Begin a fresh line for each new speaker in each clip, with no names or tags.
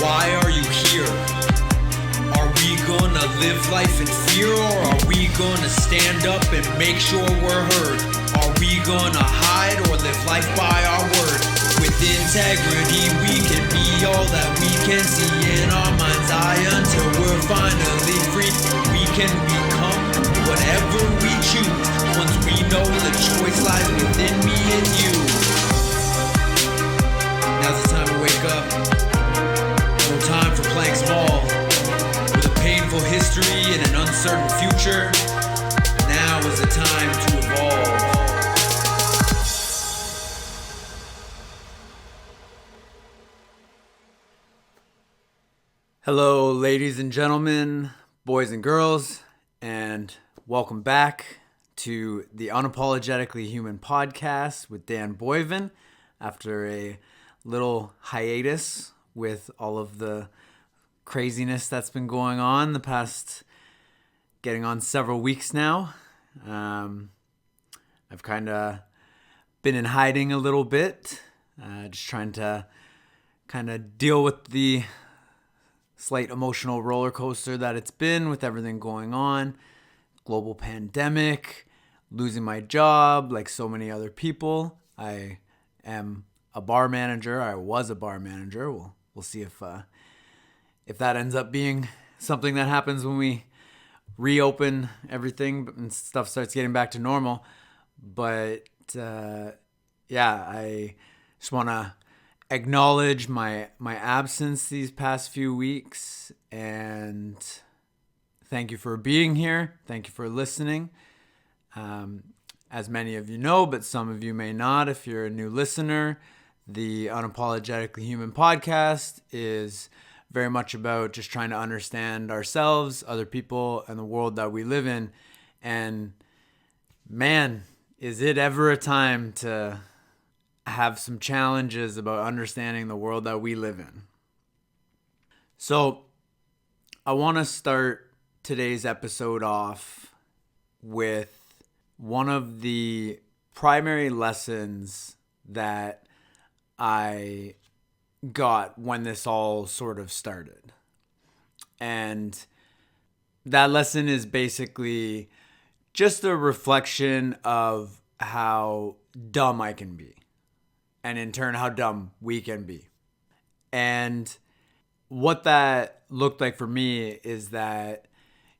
Why are you here? Are we gonna live life in fear, or are we gonna stand up and make sure we're heard? Are we gonna hide or live life by our word? With integrity we can be all that we can see in our mind's eye until we're finally free. We can become whatever we choose once we know the choice lies within me and you. Now's the time to wake up. No time for playing small. With a painful history and an uncertain future, now is the time to evolve. Hello, ladies and gentlemen, boys and girls, and welcome back to the Unapologetically Human podcast with Dan Boivin after a little hiatus with all of the craziness that's been going on the past getting on several weeks now. I've kind of been in hiding a little bit, just trying to kind of deal with the slight emotional roller coaster that it's been with everything going on. Global pandemic, losing my job like so many other people. I am a bar manager. I was a bar manager. We'll see if that ends up being something that happens when we reopen everything and stuff starts getting back to normal. But I just want to acknowledge my absence these past few weeks, and thank you for being here. Thank you for listening. As many of you know, but some of you may not if you're a new listener, the Unapologetically Human podcast is very much about just trying to understand ourselves, other people, and the world that we live in. And man, is it ever a time to have some challenges about understanding the world that we live in. So I want to start today's episode off with one of the primary lessons that I got when this all sort of started. And that lesson is basically just a reflection of how dumb I can be, and in turn how dumb we can be. And what that looked like for me is that,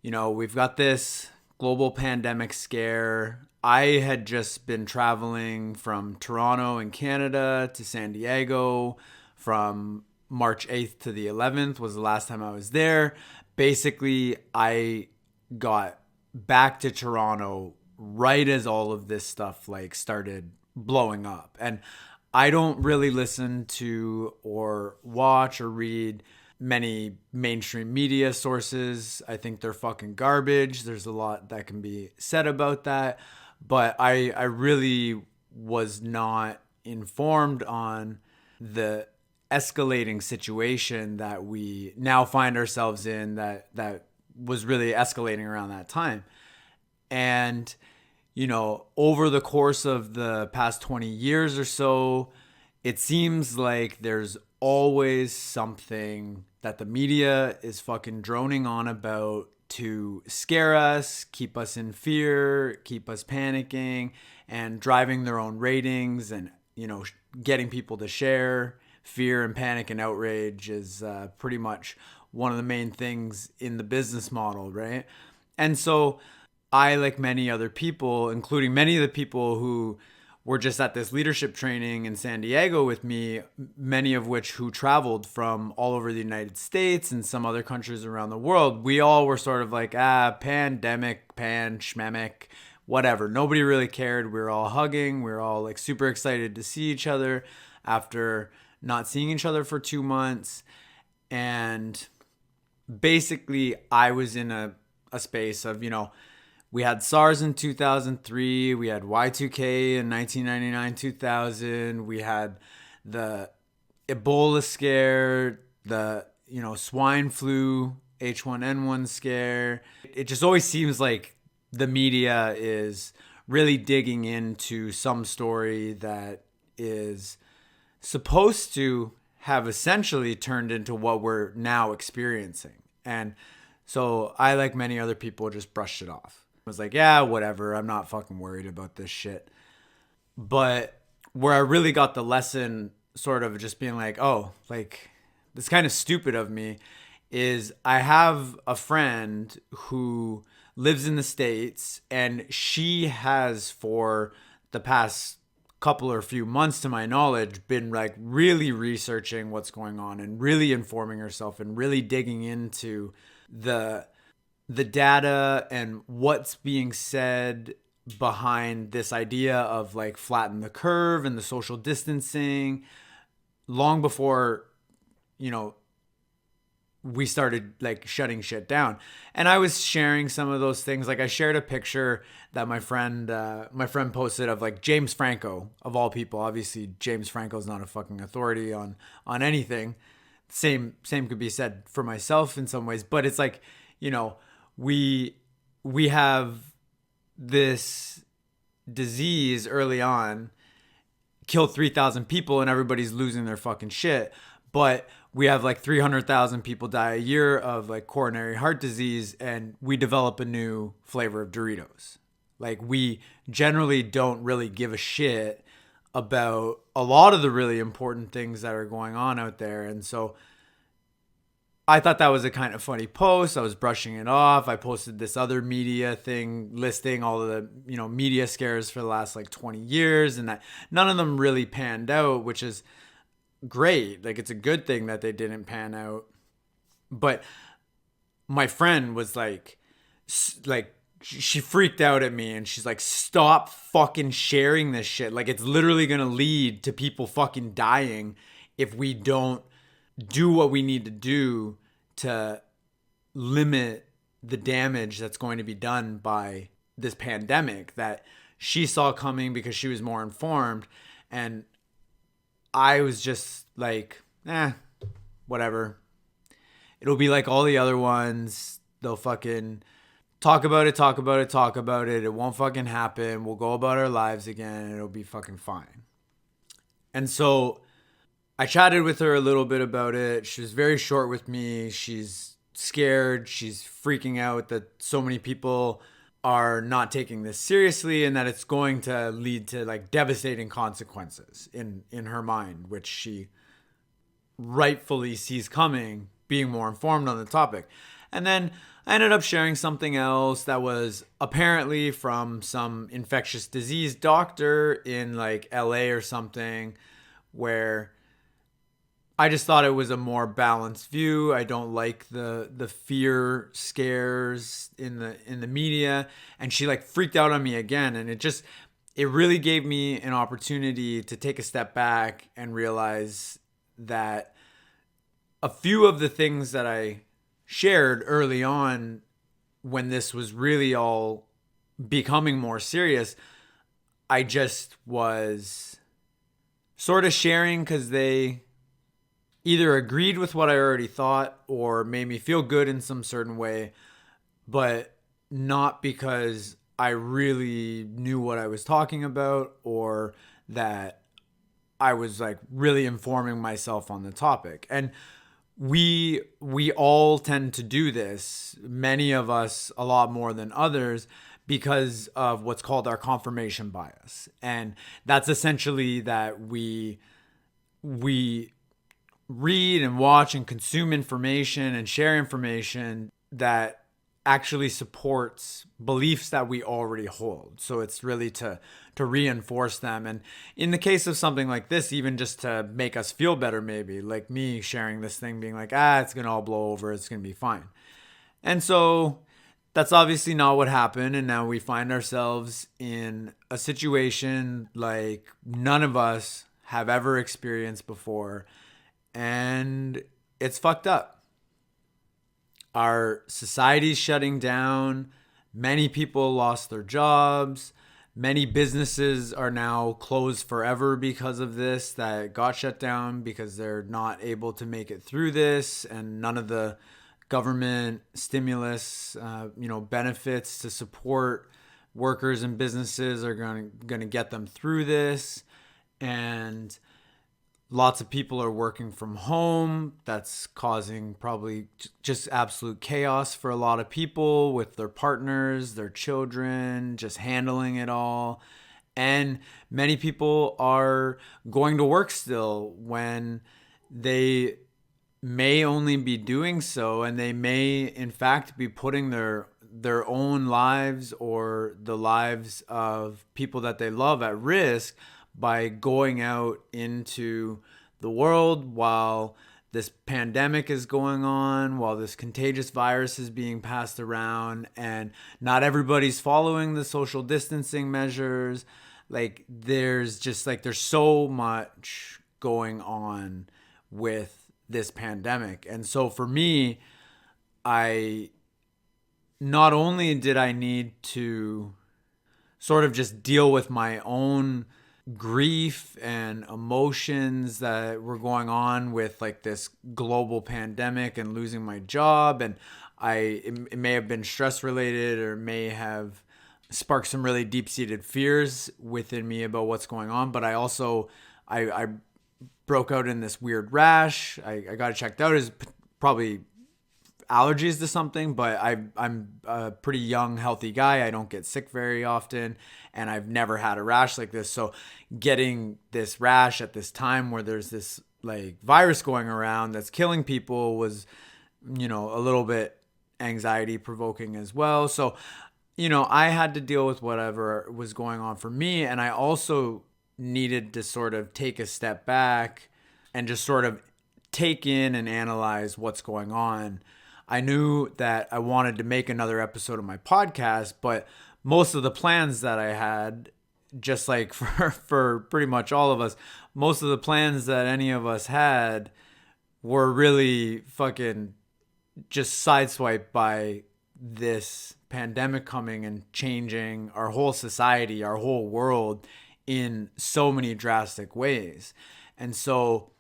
we've got this global pandemic scare. I had just been traveling from Toronto in Canada to San Diego from March 8th to the 11th was the last time I was there. Basically, I got back to Toronto right as all of this stuff started blowing up. And I don't really listen to or watch or read many mainstream media sources. I think they're fucking garbage. There's a lot that can be said about that. But I really was not informed on the escalating situation that we now find ourselves in that was really escalating around that time. And over the course of the past 20 years or so, it seems like there's always something that the media is fucking droning on about to scare us, keep us in fear, keep us panicking, and driving their own ratings and, getting people to share. Fear and panic and outrage is pretty much one of the main things in the business model, right? And so I, like many other people, including many of the people who were just at this leadership training in San Diego with me, many of which who traveled from all over the United States and some other countries around the world, we all were sort of like, pandemic, schmemic, whatever. Nobody really cared. We were all hugging. We were all super excited to see each other after not seeing each other for 2 months. And basically, I was in a space of, we had SARS in 2003. We had Y2K in 1999, 2000. We had the Ebola scare, the, swine flu, H1N1 scare. It just always seems like the media is really digging into some story that is supposed to have essentially turned into what we're now experiencing. And so I, like many other people, just brushed it off. I was like, yeah, whatever. I'm not fucking worried about this shit. But where I really got the lesson, sort of just being like, oh, like, this kind of stupid of me, is I have a friend who lives in the States, and she has, for the past couple or few months to my knowledge, been like really researching what's going on and really informing herself and really digging into the data and what's being said behind this idea of like flatten the curve and the social distancing long before, you know, we started like shutting shit down. And I was sharing some of those things. Like I shared a picture that my friend posted of like James Franco, of all people. Obviously James Franco's not a fucking authority on anything. Same could be said for myself in some ways, but it's like, you know, we have this disease early on, kill 3,000 people, and everybody's losing their fucking shit. But we have like 300,000 people die a year of like coronary heart disease, and we develop a new flavor of Doritos. Like, we generally don't really give a shit about a lot of the really important things that are going on out there. And so I thought that was a kind of funny post. I was brushing it off. I posted this other media thing listing all of the, you know, media scares for the last like 20 years, and that none of them really panned out, which is great. Like, it's a good thing that they didn't pan out. But my friend was like she freaked out at me, and she's like, stop fucking sharing this shit. Like, it's literally going to lead to people fucking dying if we don't do what we need to do to limit the damage that's going to be done by this pandemic that she saw coming because she was more informed. And I was just like, whatever. It'll be like all the other ones. They'll fucking talk about it. It won't fucking happen. We'll go about our lives again, and it'll be fucking fine. And so I chatted with her a little bit about it. She was very short with me. She's scared. She's freaking out that so many people are not taking this seriously, and that it's going to lead to like devastating consequences in her mind, which she rightfully sees coming, being more informed on the topic. And then I ended up sharing something else that was apparently from some infectious disease doctor in like LA or something, where I just thought it was a more balanced view. I don't like the fear scares in the media. And she like freaked out on me again. And it really gave me an opportunity to take a step back and realize that a few of the things that I shared early on, when this was really all becoming more serious, I just was sort of sharing because they either agreed with what I already thought or made me feel good in some certain way, but not because I really knew what I was talking about or that I was like really informing myself on the topic. And we all tend to do this, many of us a lot more than others, because of what's called our confirmation bias. And that's essentially that we read and watch and consume information and share information that actually supports beliefs that we already hold. So it's really to reinforce them. And in the case of something like this, even just to make us feel better, maybe like me sharing this thing being like, it's going to all blow over. It's going to be fine. And so that's obviously not what happened. And now we find ourselves in a situation like none of us have ever experienced before. And it's fucked up. Our society's shutting down. Many people lost their jobs. Many businesses are now closed forever because of this, that got shut down because they're not able to make it through this. And none of the government stimulus, benefits to support workers and businesses are going to get them through this. And Lots of people are working from home. That's causing probably just absolute chaos for a lot of people with their partners, their children, just handling it all. And many people are going to work still when they may only be doing so, and they may in fact be putting their own lives or the lives of people that they love at risk by going out into the world while this pandemic is going on, while this contagious virus is being passed around, and not everybody's following the social distancing measures. Like there's just like there's so much going on with this pandemic. And so for me, I not only did I need to sort of just deal with my own grief and emotions that were going on with like this global pandemic and losing my job, and it may have been stress related or may have sparked some really deep-seated fears within me about what's going on. But I also I broke out in this weird rash. I got it checked out as probably allergies to something, but I'm a pretty young, healthy guy. I don't get sick very often, and I've never had a rash like this. So getting this rash at this time where there's this like virus going around that's killing people was, a little bit anxiety provoking as well. So, I had to deal with whatever was going on for me. And I also needed to sort of take a step back and just sort of take in and analyze what's going on. I knew that I wanted to make another episode of my podcast, but most of the plans that I had, just like for pretty much all of us, most of the plans that any of us had were really fucking just sideswiped by this pandemic coming and changing our whole society, our whole world in so many drastic ways. And so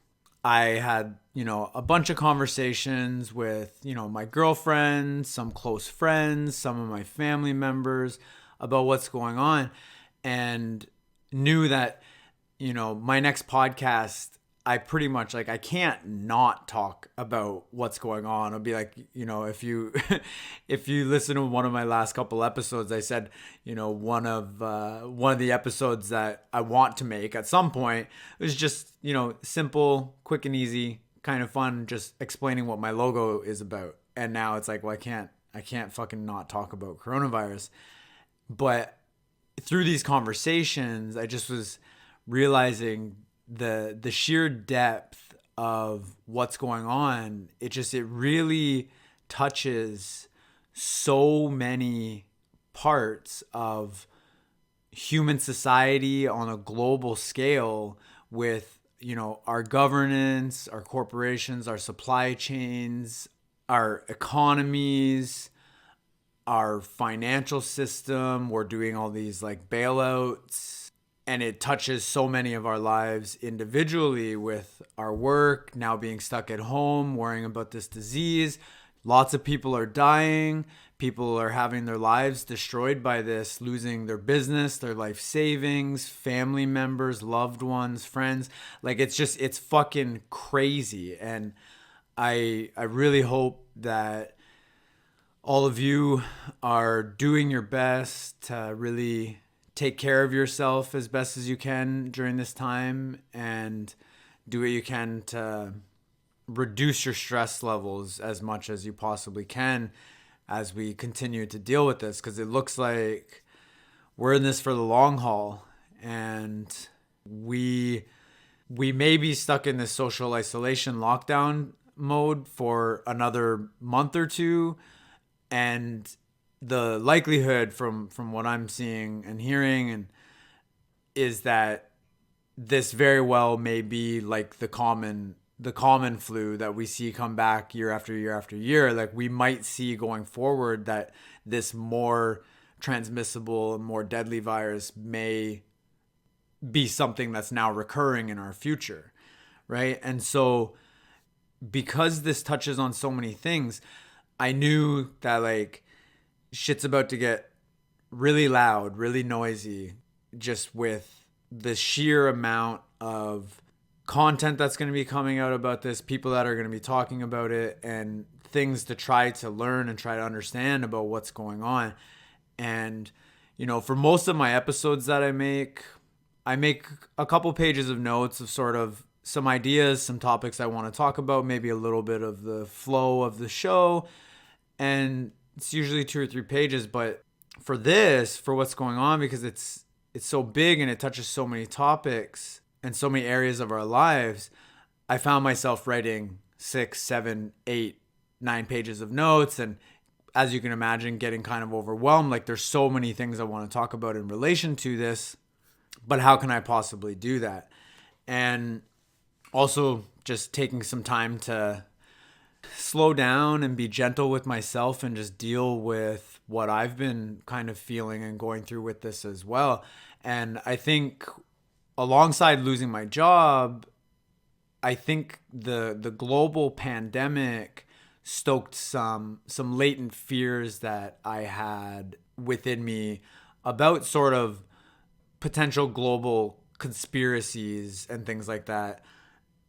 I had, a bunch of conversations with, my girlfriend, some close friends, some of my family members about what's going on, and knew that, my next podcast, I pretty much I can't not talk about what's going on. I'll be like, if you if you listen to one of my last couple episodes, I said, one of the episodes that I want to make at some point is just, simple, quick and easy, kind of fun, just explaining what my logo is about. And now it's like, well, I can't fucking not talk about coronavirus. But through these conversations, I just was realizing the sheer depth of what's going on. It really touches so many parts of human society on a global scale with, our governance, our corporations, our supply chains, our economies, our financial system. We're doing all these like bailouts, and it touches so many of our lives individually with our work, now being stuck at home, worrying about this disease. Lots of people are dying. People are having their lives destroyed by this, losing their business, their life savings, family members, loved ones, friends. Like it's fucking crazy. And I really hope that all of you are doing your best to really take care of yourself as best as you can during this time, and do what you can to reduce your stress levels as much as you possibly can as we continue to deal with this, because it looks like we're in this for the long haul, and we may be stuck in this social isolation lockdown mode for another month or two. And the likelihood from what I'm seeing and hearing is that this very well may be like the common flu that we see come back year after year after year. Like we might see going forward that this more transmissible, more deadly virus may be something that's now recurring in our future, right? And so because this touches on so many things, I knew that like shit's about to get really loud, really noisy, just with the sheer amount of content that's going to be coming out about this, people that are going to be talking about it, and things to try to learn and try to understand about what's going on. And, for most of my episodes that I make a couple pages of notes of sort of some ideas, some topics I want to talk about, maybe a little bit of the flow of the show. And it's usually 2 or 3 pages. But for what's going on, because it's so big and it touches so many topics and so many areas of our lives, I found myself writing 6, 7, 8, 9 pages of notes. And as you can imagine, getting kind of overwhelmed. Like, there's so many things I want to talk about in relation to this, but how can I possibly do that? And also just taking some time to slow down and be gentle with myself and just deal with what I've been kind of feeling and going through with this as well. And I think alongside losing my job, I think the global pandemic stoked some latent fears that I had within me about sort of potential global conspiracies and things like that.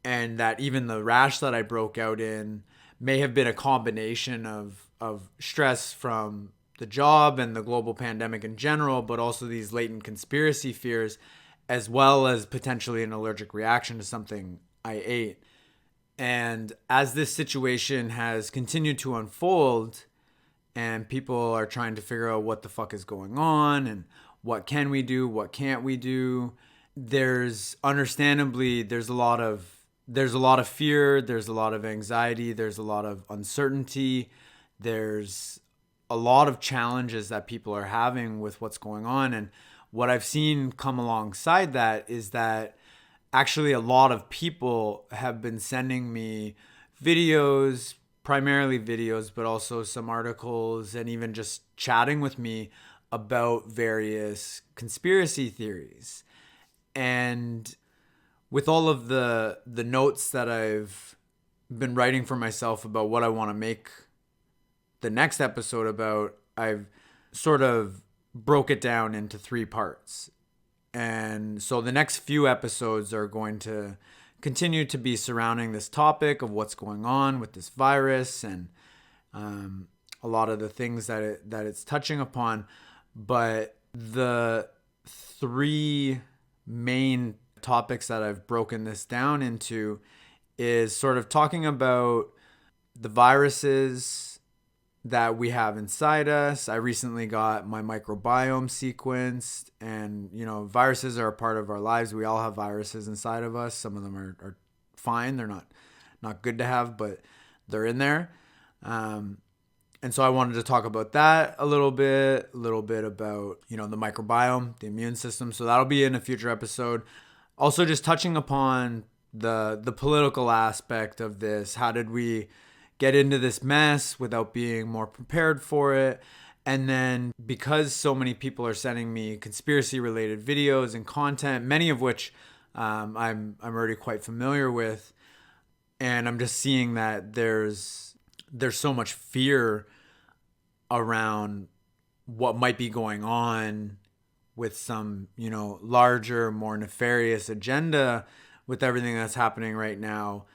And that even the rash that I broke out in may have been a combination of stress from the job and the global pandemic in general, but also these latent conspiracy fears, as well as potentially an allergic reaction to something I ate. And as this situation has continued to unfold and people are trying to figure out what the fuck is going on and what can we do, what can't we do, there's a lot of fear, there's a lot of anxiety, there's a lot of uncertainty, there's a lot of challenges that people are having with what's going on. And what I've seen come alongside that is that actually a lot of people have been sending me videos, primarily videos, but also some articles and even just chatting with me about various conspiracy theories. And with all of the notes that I've been writing for myself about what I want to make the next episode about, I've sort of broke it down into 3 parts. And so the next few episodes are going to continue to be surrounding this topic of what's going on with this virus and a lot of the things that it's touching upon. But the 3 main topics that I've broken this down into is sort of talking about the viruses that we have inside us. I recently got my microbiome sequenced, and viruses are a part of our lives. We all have viruses inside of us. Some of them are fine. They're not good to have, but they're in there. And so I wanted to talk about that a little bit about, the microbiome, the immune system. So that'll be in a future episode. Also just touching upon the political aspect of this. How did we get into this mess without being more prepared for it? And then because so many people are sending me conspiracy related videos and content, many of which I'm already quite familiar with, and I'm just seeing that there's so much fear around what might be going on with some, larger, more nefarious agenda with everything that's happening right now.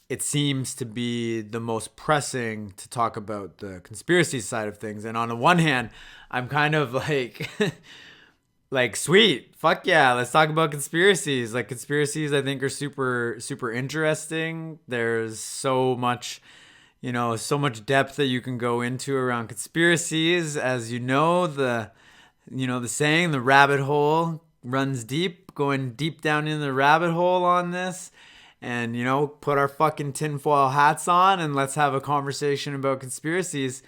It seems to be the most pressing to talk about the conspiracy side of things. And on the one hand, I'm kind of like sweet, fuck yeah, let's talk about conspiracies. Like, conspiracies I think are super, super interesting. There's so much depth that you can go into around conspiracies. As the saying, the rabbit hole runs deep, going deep down in the rabbit hole on this. And, put our fucking tinfoil hats on and let's have a conversation about conspiracies.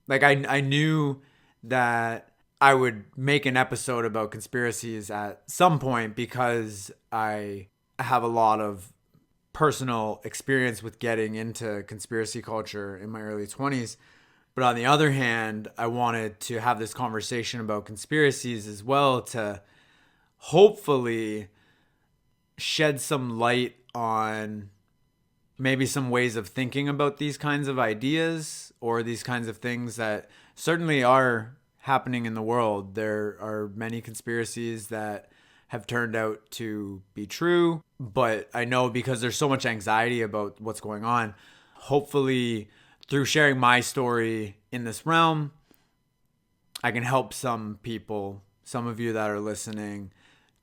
Like, I knew that I would make an episode about conspiracies at some point because I have a lot of personal experience with getting into conspiracy culture in my early 20s. But on the other hand, I wanted to have this conversation about conspiracies as well to hopefully shed some light on maybe some ways of thinking about these kinds of ideas or these kinds of things that certainly are happening in the world. There are many conspiracies that have turned out to be true. But I know because there's so much anxiety about what's going on, hopefully through sharing my story in this realm, I can help some people, some of you that are listening,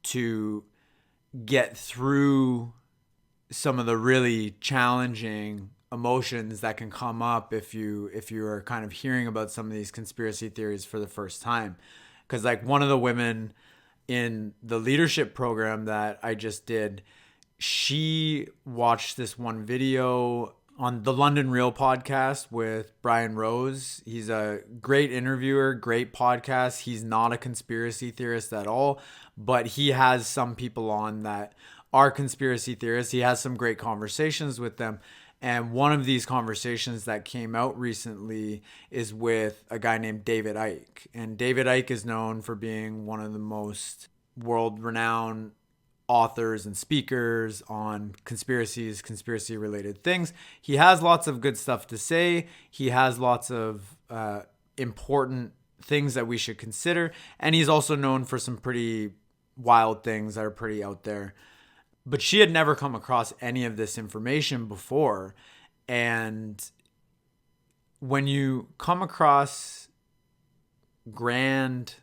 to get through some of the really challenging emotions that can come up if you are kind of hearing about some of these conspiracy theories for the first time. Because like one of the women in the leadership program that I just did, she watched this one video on the London Real podcast with Brian Rose. He's a great interviewer, great podcast. He's not a conspiracy theorist at all, but he has some people on that are conspiracy theorists. He has some great conversations with them. And one of these conversations that came out recently is with a guy named David Icke. And David Icke is known for being one of the most world-renowned authors and speakers on conspiracies, conspiracy-related things. He has lots of good stuff to say. He has lots of important things that we should consider. And he's also known for some pretty wild things that are pretty out there. But she had never come across any of this information before. And when you come across grand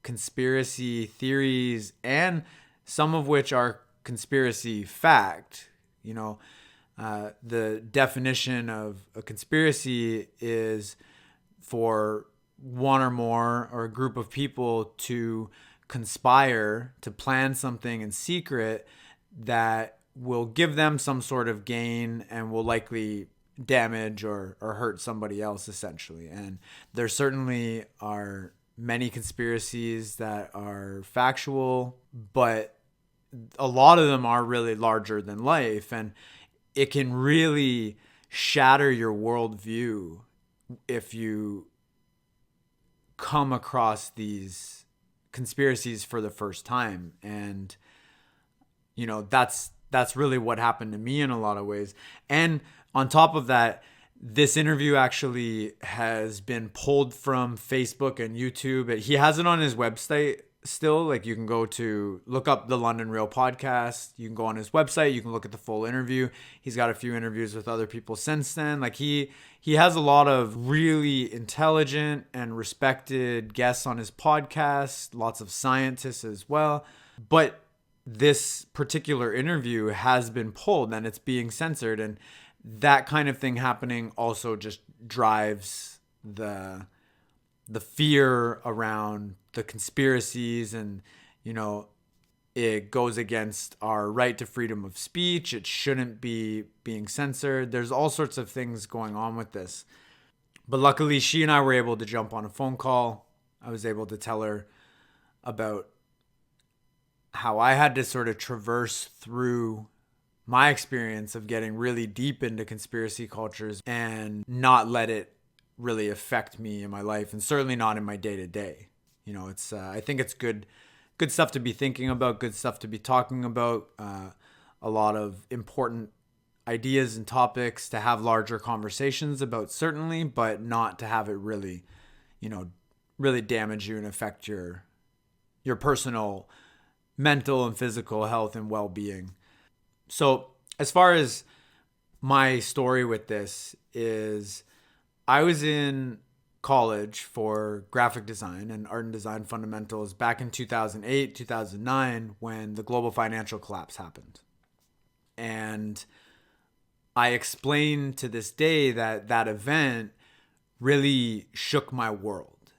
conspiracy theories, and some of which are conspiracy fact, the definition of a conspiracy is for one or more or a group of people to conspire to plan something in secret that will give them some sort of gain and will likely damage or hurt somebody else, essentially. And there certainly are many conspiracies that are factual, but a lot of them are really larger than life, and it can really shatter your worldview if you come across these conspiracies for the first time. And that's really what happened to me in a lot of ways. And on top of that, this interview actually has been pulled from Facebook and YouTube. He has it on his website still. Like, you can go to look up the London Real podcast. You can go on his website. You can look at the full interview. He's got a few interviews with other people since then. Like, he has a lot of really intelligent and respected guests on his podcast, lots of scientists as well. But this particular interview has been pulled and it's being censored, and that kind of thing happening also just drives the fear around the conspiracies, and it goes against our right to freedom of speech. It shouldn't be being censored. There's all sorts of things going on with this. But luckily, she and I were able to jump on a phone call. I was able to tell her about how I had to sort of traverse through my experience of getting really deep into conspiracy cultures and not let it really affect me in my life, and certainly not in my day-to-day. It's I think it's good stuff to be thinking about, good stuff to be talking about, a lot of important ideas and topics to have larger conversations about, certainly, but not to have it really, really damage you and affect your personal mental and physical health and well-being. So as far as my story with this is, I was in college for graphic design and art and design fundamentals back in 2008, 2009, when the global financial collapse happened. And I explained to this day that event really shook my world.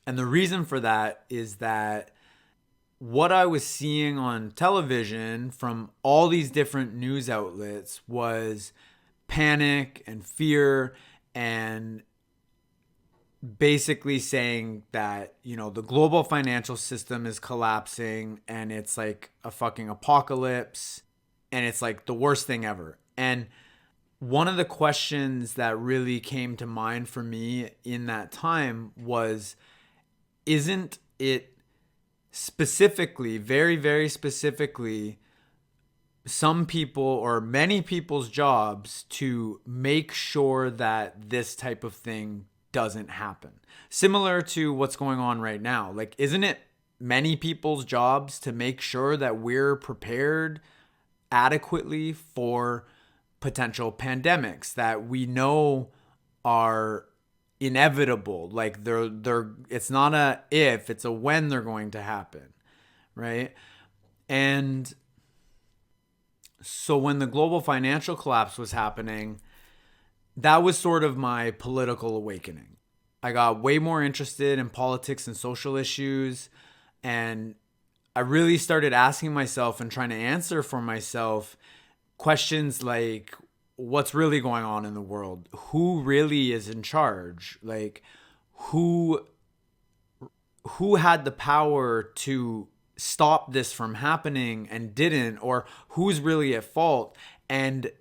And the reason for that is that what I was seeing on television from all these different news outlets was panic and fear, and basically saying that, the global financial system is collapsing and it's like a fucking apocalypse and it's like the worst thing ever. And one of the questions that really came to mind for me in that time was, isn't it specifically, very, very specifically, some people or many people's jobs to make sure that this type of thing doesn't happen? Similar to what's going on right now. Like, isn't it many people's jobs to make sure that we're prepared adequately for potential pandemics that we know are inevitable. Like they're it's not a if, it's a when they're going to happen, right? And so when the global financial collapse was happening, that was sort of my political awakening. I got way more interested in politics and social issues, and I really started asking myself and trying to answer for myself questions like, what's really going on in the world? Who really is in charge? Like, who had the power to stop this from happening and didn't? Or who's really at fault? And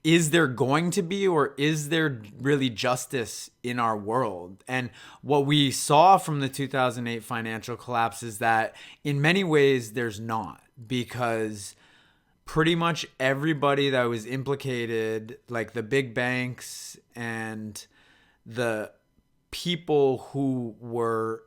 is there going to be, or is there really justice in our world? And what we saw from the 2008 financial collapse is that in many ways there's not, because pretty much everybody that was implicated, like the big banks and the people who were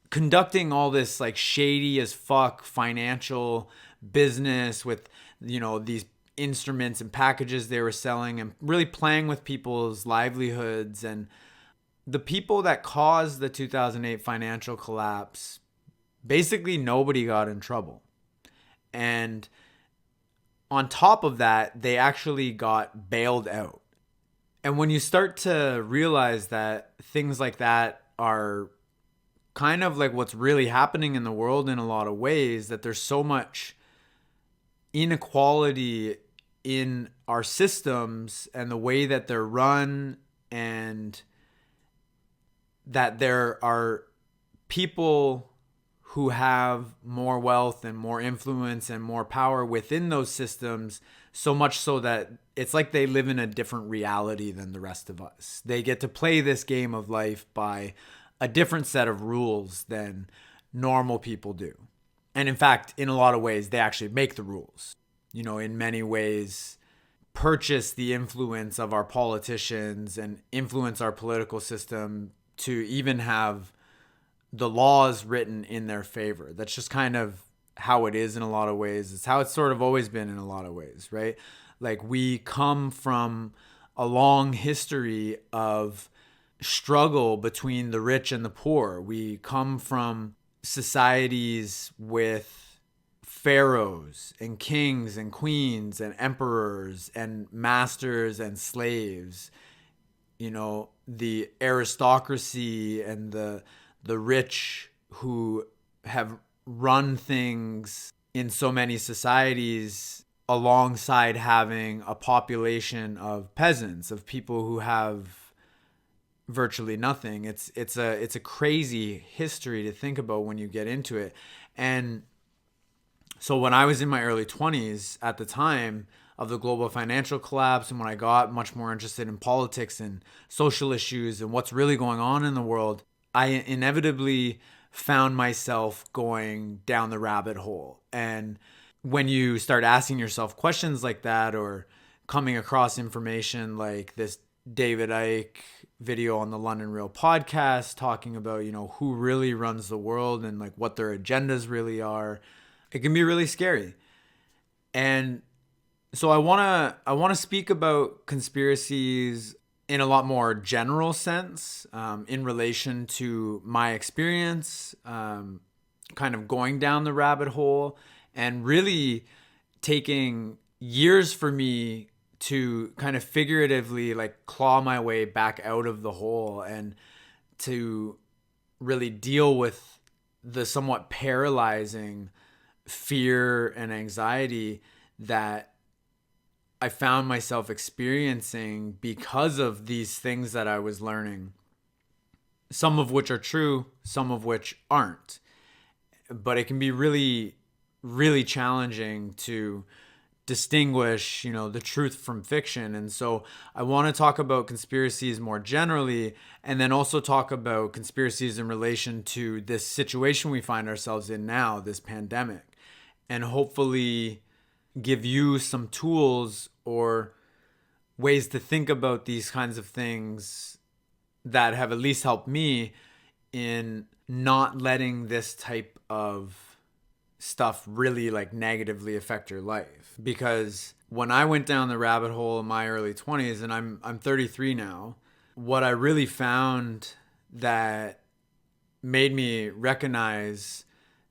conducting all this like shady as fuck financial business with, these instruments and packages they were selling and really playing with people's livelihoods, and the people that caused the 2008 financial collapse, basically nobody got in trouble. And on top of that, they actually got bailed out. And when you start to realize that things like that are kind of like what's really happening in the world in a lot of ways, that there's so much inequality in our systems and the way that they're run, and that there are people who have more wealth and more influence and more power within those systems, so much so that it's like they live in a different reality than the rest of us. They get to play this game of life by a different set of rules than normal people do. And in fact, in a lot of ways, they actually make the rules. In many ways, purchase the influence of our politicians and influence our political system to even have the laws written in their favor. That's just kind of how it is in a lot of ways. It's how it's sort of always been in a lot of ways, right? Like, we come from a long history of struggle between the rich and the poor. We come from societies with pharaohs and kings and queens and emperors and masters and slaves. The aristocracy and the rich who have run things in so many societies, alongside having a population of peasants, of people who have virtually nothing. It's a crazy history to think about when you get into it. And so when I was in my early 20s, at the time of the global financial collapse, and when I got much more interested in politics and social issues and what's really going on in the world, I inevitably found myself going down the rabbit hole. And when you start asking yourself questions like that, or coming across information like this David Icke video on the London Real podcast talking about, who really runs the world and like what their agendas really are, it can be really scary. And so I want to speak about conspiracies in a lot more general sense, in relation to my experience, kind of going down the rabbit hole, and really taking years for me to kind of figuratively like claw my way back out of the hole, and to really deal with the somewhat paralyzing fear and anxiety that I found myself experiencing because of these things that I was learning, some of which are true, some of which aren't. But it can be really, really challenging to distinguish, the truth from fiction. And so I want to talk about conspiracies more generally, and then also talk about conspiracies in relation to this situation we find ourselves in now, this pandemic, and hopefully give you some tools or ways to think about these kinds of things that have at least helped me in not letting this type of stuff really like negatively affect your life. Because when I went down the rabbit hole in my early 20s, and I'm 33 now, what I really found that made me recognize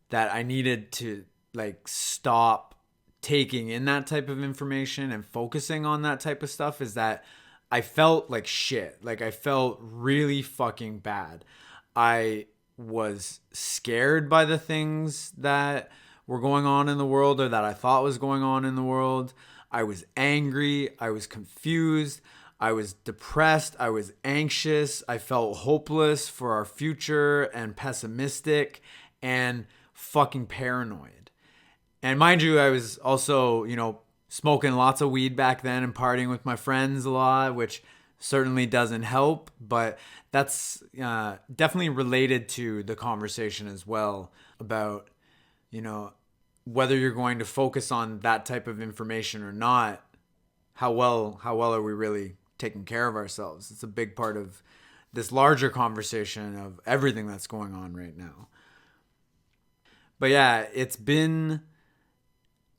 that I needed to like stop taking in that type of information and focusing on that type of stuff is that I felt like shit. Like I felt really fucking bad. I was scared by the things that were going on in the world or that I thought was going on in the world. I was angry. I was confused. I was depressed. I was anxious. I felt hopeless for our future and pessimistic and fucking paranoid. And mind you, I was also, smoking lots of weed back then and partying with my friends a lot, which certainly doesn't help. But that's definitely related to the conversation as well about, whether you're going to focus on that type of information or not. How well are we really taking care of ourselves? It's a big part of this larger conversation of everything that's going on right now. But yeah, it's been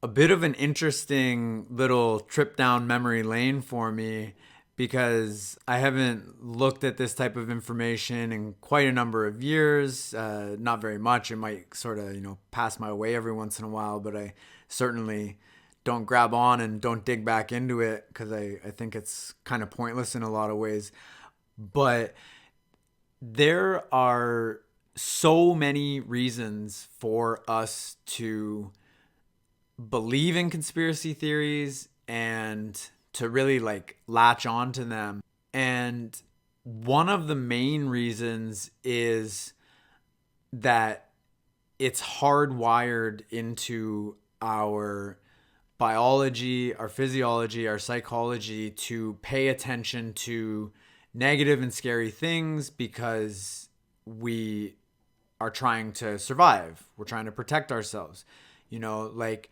a bit of an interesting little trip down memory lane for me because I haven't looked at this type of information in quite a number of years. Not very much. It might sort of, pass my way every once in a while, but I certainly don't grab on and don't dig back into it because I think it's kind of pointless in a lot of ways. But there are so many reasons for us to believe in conspiracy theories and to really like latch on to them. And one of the main reasons is that it's hardwired into our biology, our physiology, our psychology to pay attention to negative and scary things because we are trying to survive. We're trying to protect ourselves. Like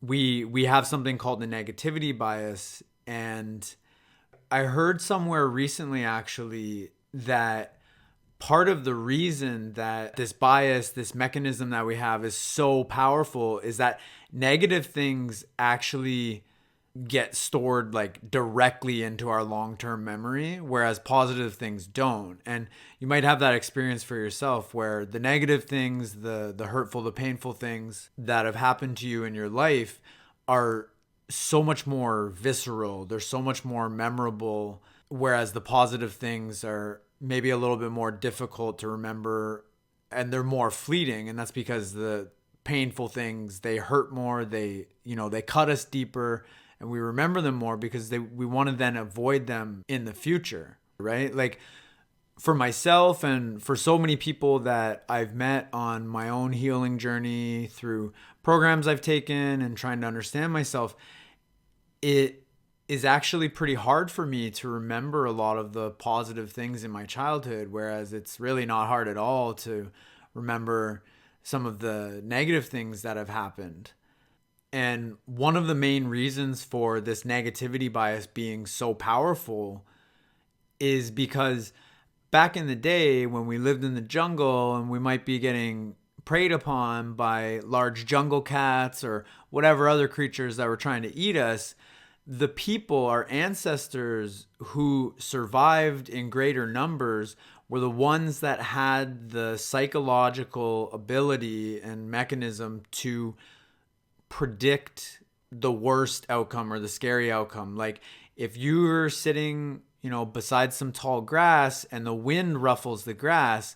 we have something called the negativity bias. And I heard somewhere recently actually that part of the reason that this bias, this mechanism that we have is so powerful is that negative things actually get stored like directly into our long-term memory, whereas positive things don't. And you might have that experience for yourself where the negative things, the hurtful, the painful things that have happened to you in your life are so much more visceral. They're so much more memorable, whereas the positive things are maybe a little bit more difficult to remember and they're more fleeting. And that's because the painful things, they hurt more, they cut us deeper, and we remember them more because we want to then avoid them in the future, right? Like for myself and for so many people that I've met on my own healing journey through programs I've taken and trying to understand myself, it is actually pretty hard for me to remember a lot of the positive things in my childhood, whereas it's really not hard at all to remember some of the negative things that have happened. And one of the main reasons for this negativity bias being so powerful is because back in the day when we lived in the jungle and we might be getting preyed upon by large jungle cats or whatever other creatures that were trying to eat us, the people, our ancestors who survived in greater numbers were the ones that had the psychological ability and mechanism to predict the worst outcome or the scary outcome. Like if you're sitting, beside some tall grass and the wind ruffles the grass,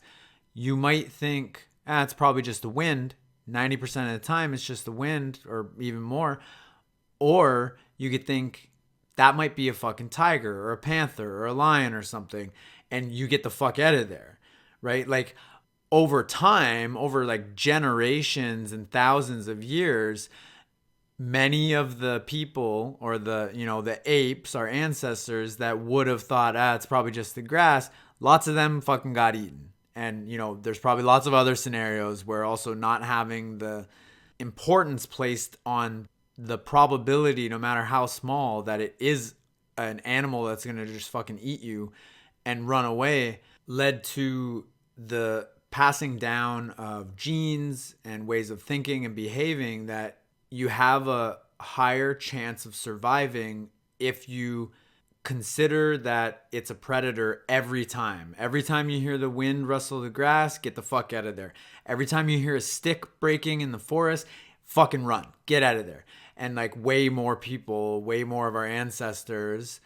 you might think, it's probably just the wind. 90% of the time it's just the wind or even more. Or you could think that might be a fucking tiger or a panther or a lion or something, and you get the fuck out of there, right? Like over time, over like generations and thousands of years, many of the people or the apes, our ancestors that would have thought, it's probably just the grass, lots of them fucking got eaten. And, there's probably lots of other scenarios where also not having the importance placed on the probability, no matter how small, that it is an animal that's going to just fucking eat you and run away, led to the passing down of genes and ways of thinking and behaving, that you have a higher chance of surviving if you consider that it's a predator every time. Every time you hear the wind rustle the grass, get the fuck out of there. Every time you hear a stick breaking in the forest, fucking run. Get out of there. And like way more people, way more of our ancestors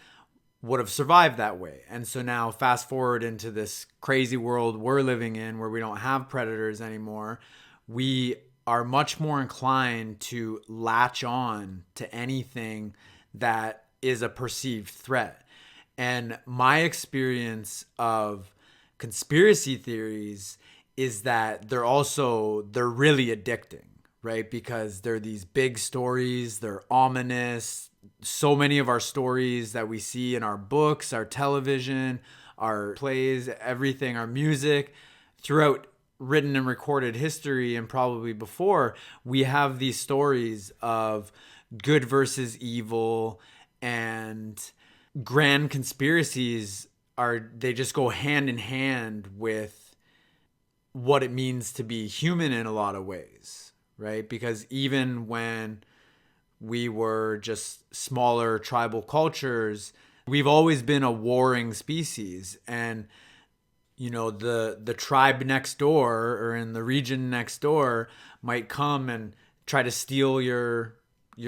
would have survived that way. And so now fast forward into this crazy world we're living in where we don't have predators anymore. We are much more inclined to latch on to anything that is a perceived threat. And my experience of conspiracy theories is that they're really addicting, right? Because they're these big stories, they're ominous. So many of our stories that we see in our books, our television, our plays, everything, our music, throughout written and recorded history and probably before, we have these stories of good versus evil, and grand conspiracies they just go hand in hand with what it means to be human in a lot of ways, right? Because even when we were just smaller tribal cultures, we've always been a warring species. And you know, the tribe next door or in the region next door might come and try to steal your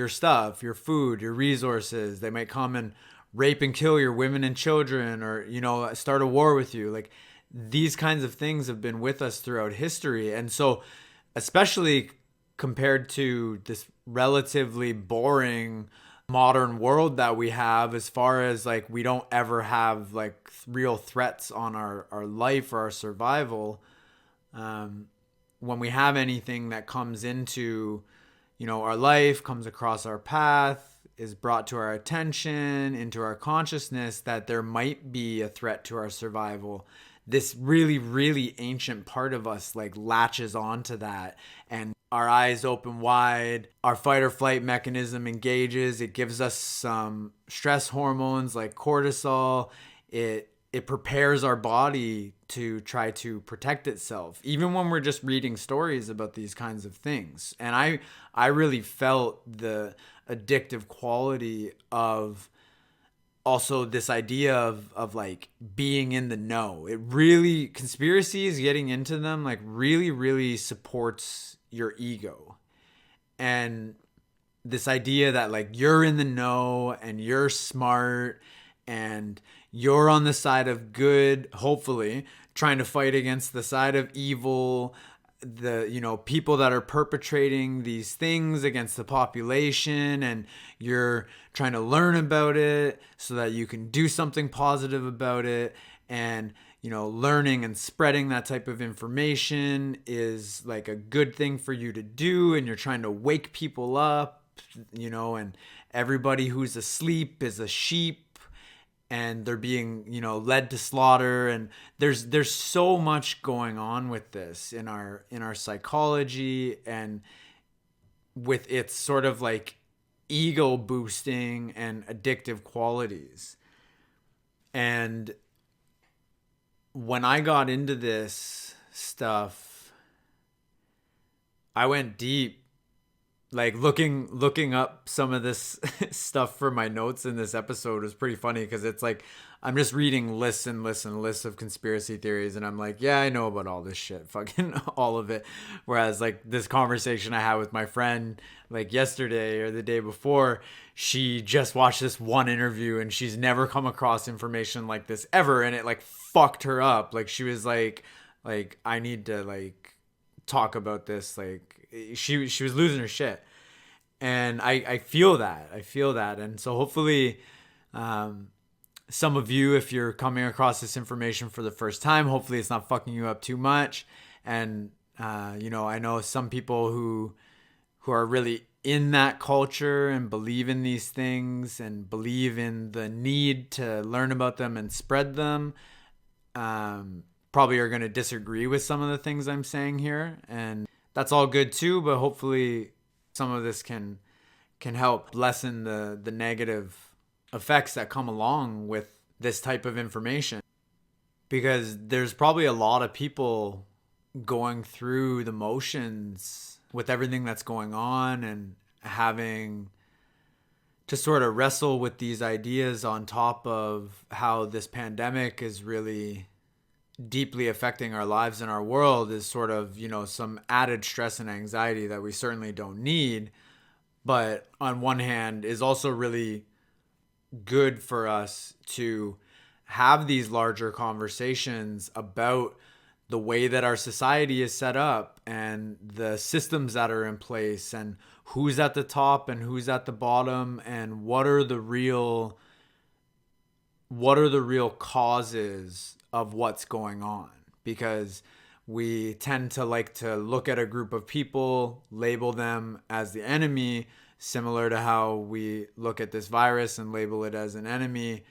stuff, your food, your resources. They might come and rape and kill your women and children, or, you know, start a war with you. Like, these kinds of things have been with us throughout history. And so, especially compared to this relatively boring modern world that we have, as far as like we don't ever have like real threats on our life or our survival, when we have anything that comes into, you know, our life, comes across our path, is brought to our attention, into our consciousness, that there might be a threat to our survival, this really, really ancient part of us like latches onto that, and our eyes open wide, our fight or flight mechanism engages. It gives us some stress hormones like cortisol. It prepares our body to try to protect itself, even when we're just reading stories about these kinds of things. And I really felt the addictive quality of also this idea of like being in the know. It really, conspiracies, getting into them, like really, really supports your ego. And this idea that like you're in the know and you're smart and you're on the side of good, hopefully, trying to fight against the side of evil, the, you know, people that are perpetrating these things against the population, and you're trying to learn about it so that you can do something positive about it. And, you know, learning and spreading that type of information is like a good thing for you to do, and you're trying to wake people up, you know, and everybody who's asleep is a sheep and they're being, you know, led to slaughter. And there's so much going on with this in our psychology, and with its sort of like ego boosting and addictive qualities. And when I got into this stuff, I went deep, like looking up some of this stuff for my notes in this episode was pretty funny, because it's like I'm just reading lists and lists and lists of conspiracy theories, and I'm like, yeah, I know about all this shit, fucking all of it. Whereas like this conversation I had with my friend like yesterday or the day before, she just watched this one interview and she's never come across information like this ever, and it like fucked her up. Like she was like I need to like talk about this. Like she was losing her shit. And I feel that. And so hopefully some of you, if you're coming across this information for the first time, hopefully it's not fucking you up too much. And you know, I know some people who are really in that culture and believe in these things and believe in the need to learn about them and spread them, probably are going to disagree with some of the things I'm saying here. And that's all good too, but hopefully some of this can help lessen the negative effects that come along with this type of information. Because there's probably a lot of people going through the motions with everything that's going on and having to sort of wrestle with these ideas on top of how this pandemic is really deeply affecting our lives and our world is sort of, some added stress and anxiety that we certainly don't need. But on one hand, is also really good for us to have these larger conversations about the way that our society is set up and the systems that are in place and who's at the top and who's at the bottom and what are the real causes of what's going on. Because we tend to like to look at a group of people, label them as the enemy, similar to how we look at this virus and label it as an enemy,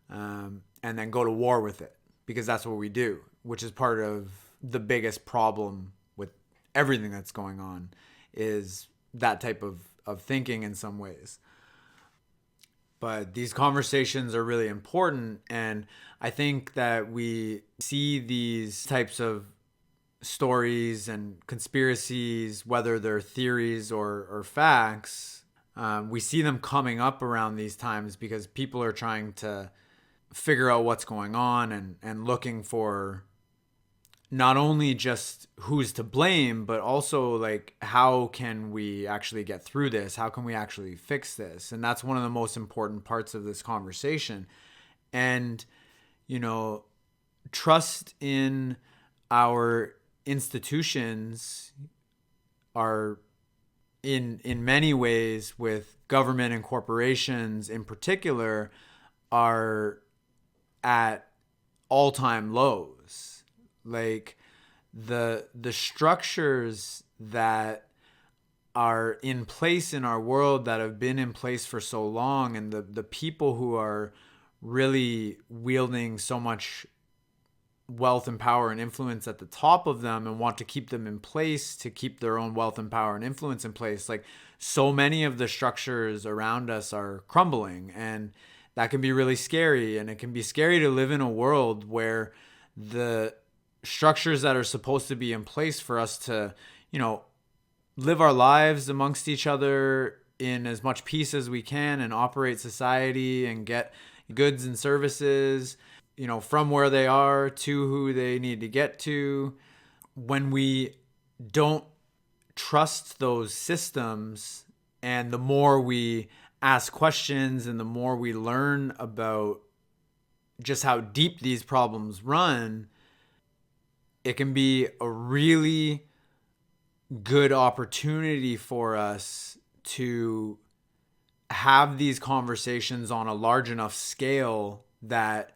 and then go to war with it, because that's what we do, which is part of the biggest problem with everything that's going on, is that type of thinking in some ways. But these conversations are really important, and I think that we see these types of stories and conspiracies, whether they're theories or facts, we see them coming up around these times because people are trying to figure out what's going on and looking for not only just who's to blame, but also like, how can we actually get through this? How can we actually fix this? And that's one of the most important parts of this conversation. And, trust in our institutions are in many ways, with government and corporations in particular, are at all-time lows. Like the structures that are in place in our world, that have been in place for so long, and the people who are really wielding so much wealth and power and influence at the top of them and want to keep them in place, to keep their own wealth and power and influence in place. Like, so many of the structures around us are crumbling, and that can be really scary. And it can be scary to live in a world where the structures that are supposed to be in place for us to, live our lives amongst each other in as much peace as we can and operate society and get goods and services, from where they are to who they need to get to. When we don't trust those systems, and the more we ask questions and the more we learn about just how deep these problems run, it can be a really good opportunity for us to have these conversations on a large enough scale that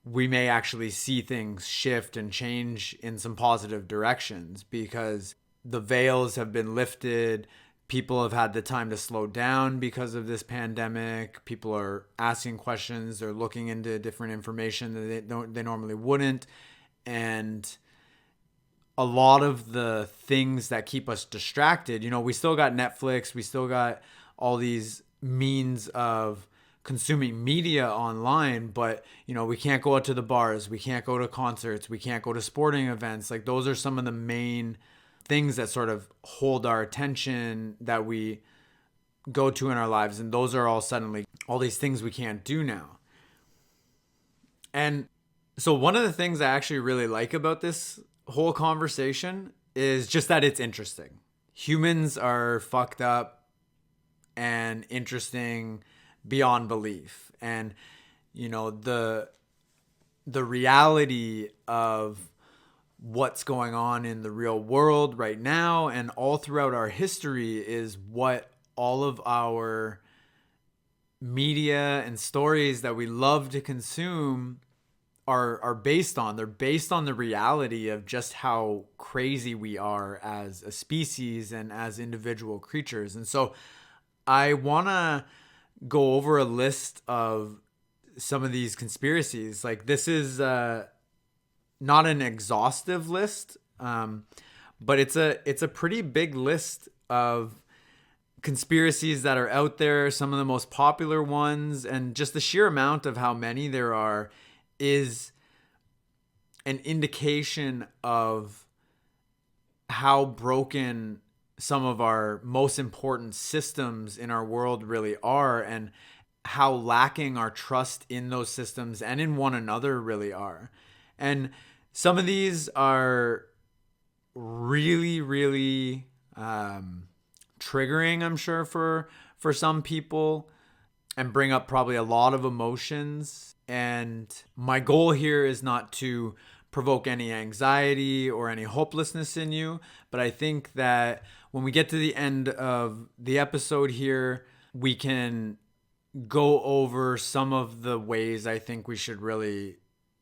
we may actually see things shift and change in some positive directions, because the veils have been lifted. People have had the time to slow down because of this pandemic. People are asking questions. They're looking into different information that they normally wouldn't. And a lot of the things that keep us distracted, we still got Netflix. We still got all these means of consuming media online, but we can't go out to the bars, we can't go to concerts, we can't go to sporting events. Like, those are some of the main things that sort of hold our attention, that we go to in our lives, and those are all suddenly all these things we can't do now. And so one of the things I actually really like about this whole conversation is just that it's interesting. Humans are fucked up and interesting beyond belief. And the reality of what's going on in the real world right now and all throughout our history is what all of our media and stories that we love to consume are based on. They're based on the reality of just how crazy we are as a species and as individual creatures. And so I want to go over a list of some of these conspiracies. Like, this is not an exhaustive list, but it's a pretty big list of conspiracies that are out there, some of the most popular ones, and just the sheer amount of how many there are is an indication of how broken some of our most important systems in our world really are, and how lacking our trust in those systems and in one another really are. And some of these are really, really triggering, I'm sure, for some people, and bring up probably a lot of emotions. And my goal here is not to provoke any anxiety or any hopelessness in you, but I think that when we get to the end of the episode here, we can go over some of the ways I think we should really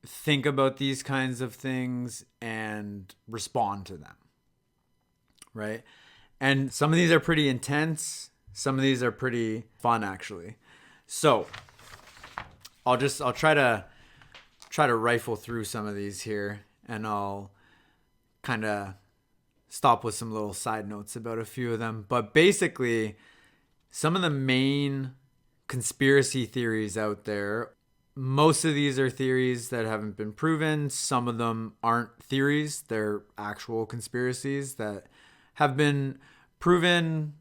think about these kinds of things and respond to them. Right? And some of these are pretty intense. Some of these are pretty fun, actually. So I'll try to rifle through some of these here, and I'll kind of stop with some little side notes about a few of them. But basically, some of the main conspiracy theories out there, most of these are theories that haven't been proven. Some of them aren't theories, they're actual conspiracies that have been proven,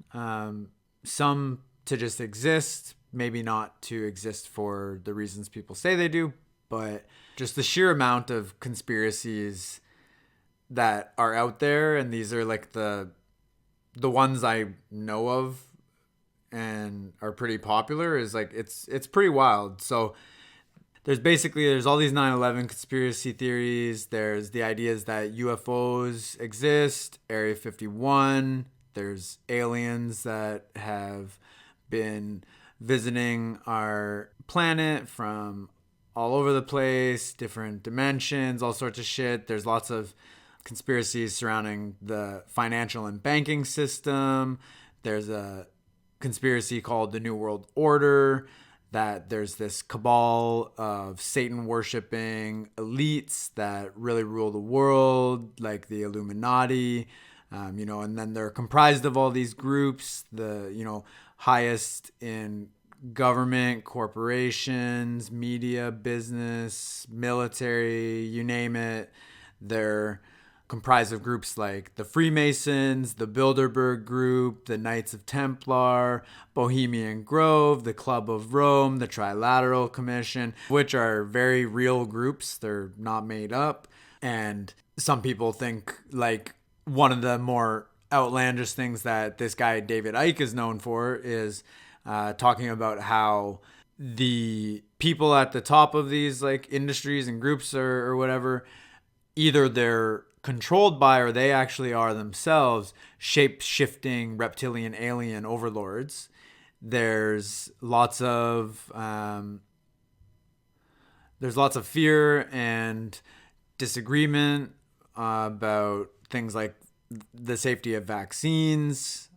some to just exist, maybe not to exist for the reasons people say they do, but just the sheer amount of conspiracies that are out there. And these are like the ones I know of and are pretty popular, is like it's pretty wild. So there's all these 9/11 conspiracy theories. There's the ideas that UFOs exist, Area 51. There's aliens that have been visiting our planet from all over the place, different dimensions, all sorts of shit. There's lots of conspiracies surrounding the financial and banking system. There's a conspiracy called the New World Order, that there's this cabal of Satan worshiping elites that really rule the world, like the Illuminati, and then they're comprised of all these groups, the highest in government, corporations, media, business, military, you name it. They're comprised of groups like the Freemasons, the Bilderberg Group, the Knights of Templar, Bohemian Grove, the Club of Rome, the Trilateral Commission, which are very real groups. They're not made up. And some people think, like, one of the more outlandish things that this guy David Icke is known for is talking about how the people at the top of these like industries and groups or whatever, either they're controlled by or they actually are themselves shape-shifting reptilian alien overlords. There's lots of fear and disagreement about things like the safety of vaccines,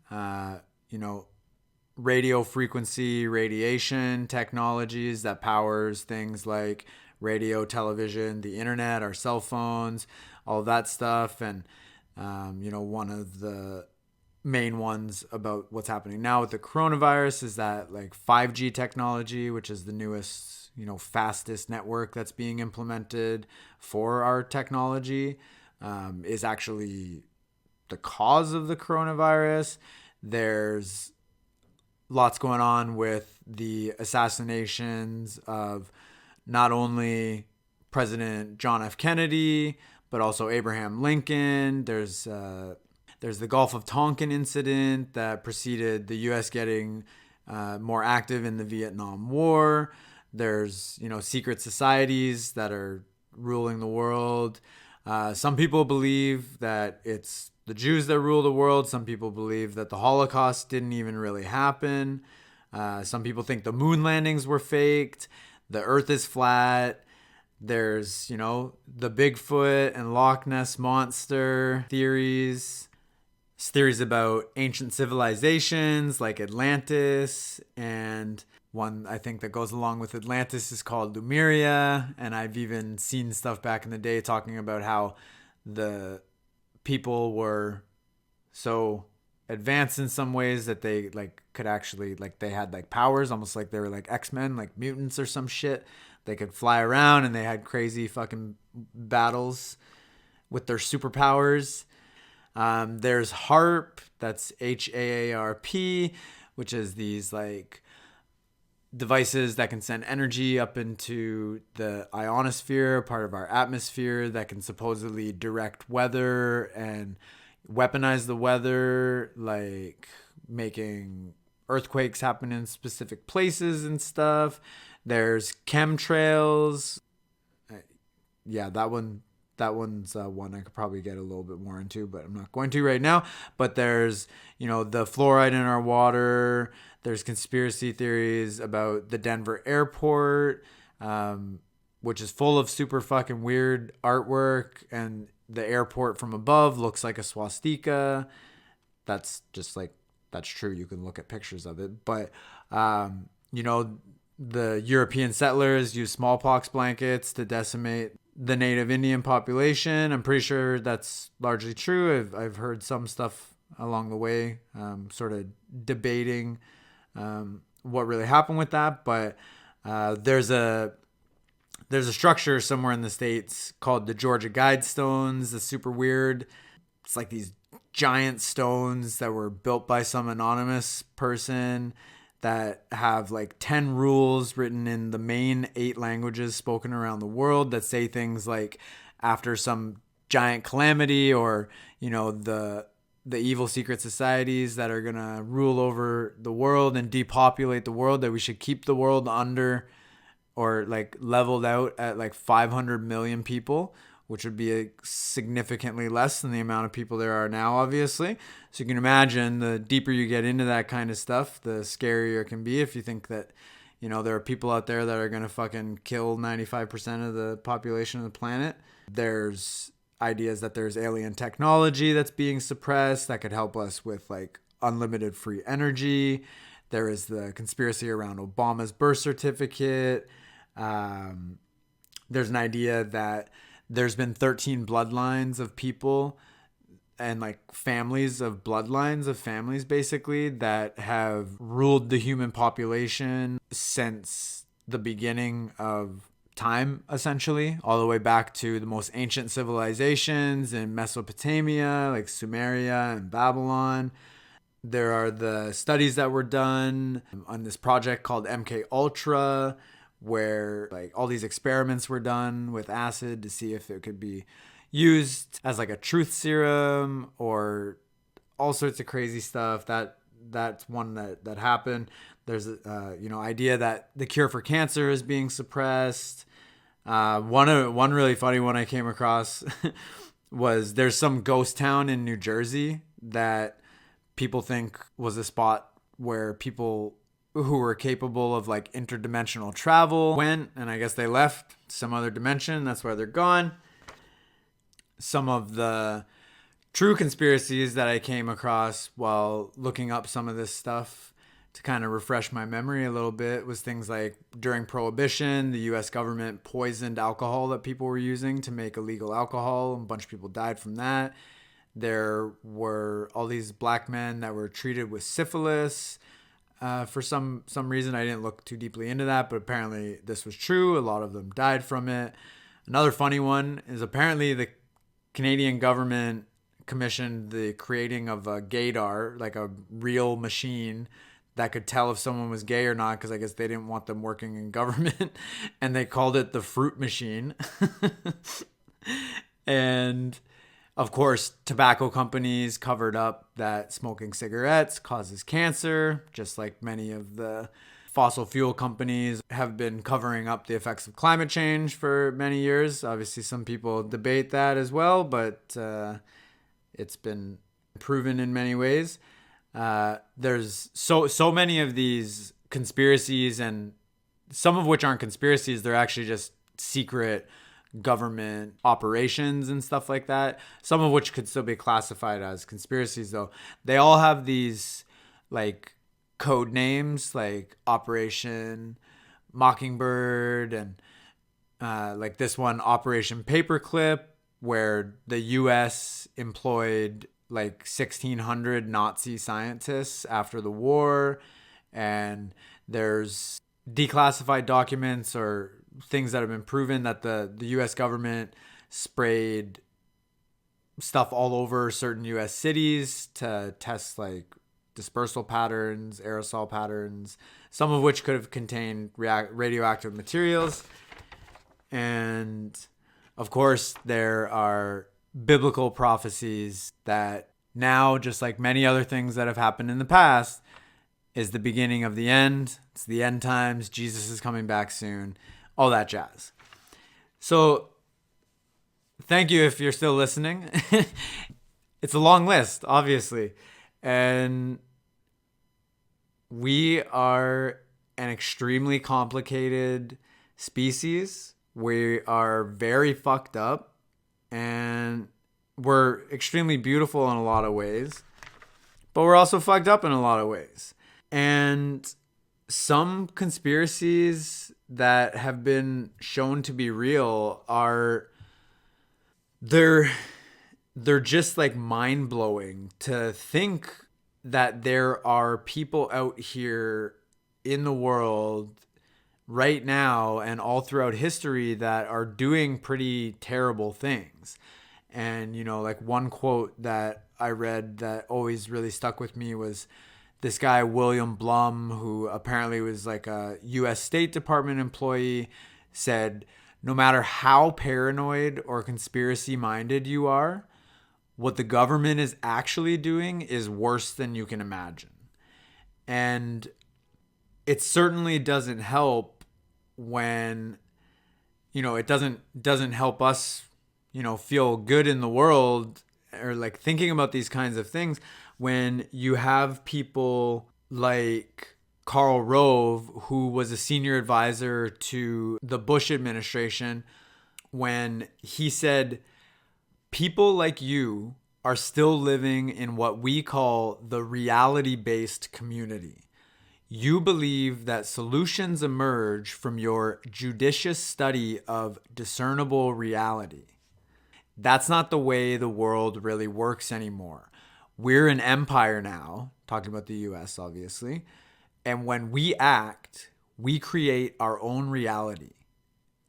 radio frequency radiation technologies that powers things like radio, television, the internet, our cell phones, all of that stuff. And, one of the main ones about what's happening now with the coronavirus is that like 5G technology, which is the newest, fastest network that's being implemented for our technology, is actually the cause of the coronavirus. There's lots going on with the assassinations of not only President John F. Kennedy, but also Abraham Lincoln. There's the Gulf of Tonkin incident that preceded the U.S. getting more active in the Vietnam War. There's, secret societies that are ruling the world. Some people believe that it's the Jews that rule the world. Some people believe that the Holocaust didn't even really happen. Some people think the moon landings were faked. The earth is flat. There's, the Bigfoot and Loch Ness monster theories. Theories about ancient civilizations like Atlantis, and one I think that goes along with Atlantis is called Lemuria. And I've even seen stuff back in the day talking about how the people were so advanced in some ways that they like could actually like they had like powers, almost like they were like X-Men, like mutants or some shit. They could fly around and they had crazy fucking battles with their superpowers. There's HARP, that's HAARP, which is these like devices that can send energy up into the ionosphere, part of our atmosphere, that can supposedly direct weather and weaponize the weather, like making earthquakes happen in specific places and stuff. There's chemtrails. Yeah, that one's one I could probably get a little bit more into, but I'm not going to right now. But there's, the fluoride in our water. There's conspiracy theories about the Denver airport, which is full of super fucking weird artwork, and the airport from above looks like a swastika. That's just like, that's true. You can look at pictures of it. But, the European settlers used smallpox blankets to decimate the native Indian population. I'm pretty sure that's largely true. I've heard some stuff along the way, sort of debating what really happened with that. But there's a structure somewhere in the States called the Georgia Guidestones. It's super weird. It's like these giant stones that were built by some anonymous person that have like 10 rules written in the main 8 languages spoken around the world that say things like, after some giant calamity, or the evil secret societies that are going to rule over the world and depopulate the world, that we should keep the world under, or like leveled out at like 500 million people, which would be significantly less than the amount of people there are now, obviously. So you can imagine, the deeper you get into that kind of stuff, the scarier it can be, if you think that, there are people out there that are going to fucking kill 95% of the population of the planet. There's ideas that there's alien technology that's being suppressed that could help us with like unlimited free energy. There is the conspiracy around Obama's birth certificate. There's an idea that there's been 13 bloodlines of people, and like families of bloodlines of families, basically, that have ruled the human population since the beginning of time, essentially, all the way back to the most ancient civilizations in Mesopotamia, like Sumeria and Babylon. There are the studies that were done on this project called MK Ultra, where like all these experiments were done with acid to see if it could be used as like a truth serum, or all sorts of crazy stuff. That's one that happened. There's idea that the cure for cancer is being suppressed. One really funny one I came across was, there's some ghost town in New Jersey that people think was a spot where people who were capable of like interdimensional travel went, and I guess they left some other dimension. That's why they're gone. Some of the true conspiracies that I came across while looking up some of this stuff to kind of refresh my memory a little bit was things like, during Prohibition, the US government poisoned alcohol that people were using to make illegal alcohol. A bunch of people died from that. There were all these black men that were treated with syphilis. For some reason, I didn't look too deeply into that, but apparently this was true. A lot of them died from it. Another funny one is, apparently the Canadian government commissioned the creating of a gaydar, like a real machine that could tell if someone was gay or not, because I guess they didn't want them working in government, and they called it the fruit machine. And of course, tobacco companies covered up that smoking cigarettes causes cancer, just like many of the fossil fuel companies have been covering up the effects of climate change for many years. Obviously, some people debate that as well, but it's been proven in many ways. There's so many of these conspiracies, and some of which aren't conspiracies. They're actually just secret government operations and stuff like that, some of which could still be classified as conspiracies, though. They all have these like code names, like Operation Mockingbird, and like this one, Operation Paperclip, where the US employed like 1,600 Nazi scientists after the war. And there's declassified documents or things that have been proven that the US government sprayed stuff all over certain US cities to test like dispersal patterns, aerosol patterns, some of which could have contained radioactive materials. And of course, there are biblical prophecies that now, just like many other things that have happened in the past, is the beginning of the end. It's the end times. Jesus is coming back soon. All that jazz. So thank you if you're still listening. It's a long list, obviously. And we are an extremely complicated species. We are very fucked up. And we're extremely beautiful in a lot of ways. But we're also fucked up in a lot of ways. And some conspiracies that have been shown to be real they're just like mind-blowing to think that there are people out here in the world right now and all throughout history that are doing pretty terrible things. And, like one quote that I read that always really stuck with me was this guy, William Blum, who apparently was like a US State Department employee, said, no matter how paranoid or conspiracy minded you are, what the government is actually doing is worse than you can imagine. And it certainly doesn't help when, it doesn't help us, feel good in the world or like thinking about these kinds of things when you have people like Karl Rove, who was a senior advisor to the Bush administration, when he said, people like you are still living in what we call the reality-based community. You believe that solutions emerge from your judicious study of discernible reality. That's not the way the world really works anymore. We're an empire now, talking about the US, obviously. And when we act, we create our own reality.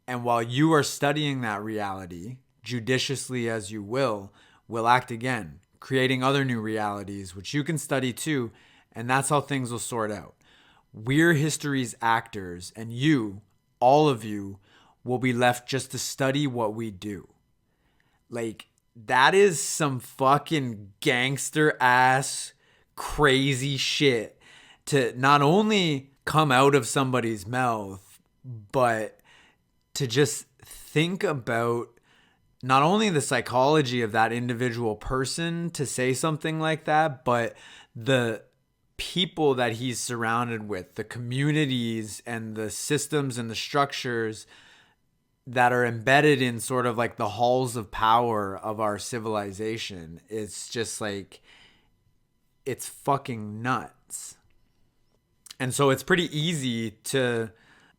And while you are studying that reality, judiciously as you will, we'll act again, creating other new realities, which you can study too. And that's how things will sort out. We're history's actors, and you, all of you, will be left just to study what we do. Like, that is some fucking gangster ass crazy shit to not only come out of somebody's mouth, but to just think about not only the psychology of that individual person to say something like that, but the people that he's surrounded with, the communities and the systems and the structures that are embedded in sort of like the halls of power of our civilization. It's just like, it's fucking nuts. And so it's pretty easy to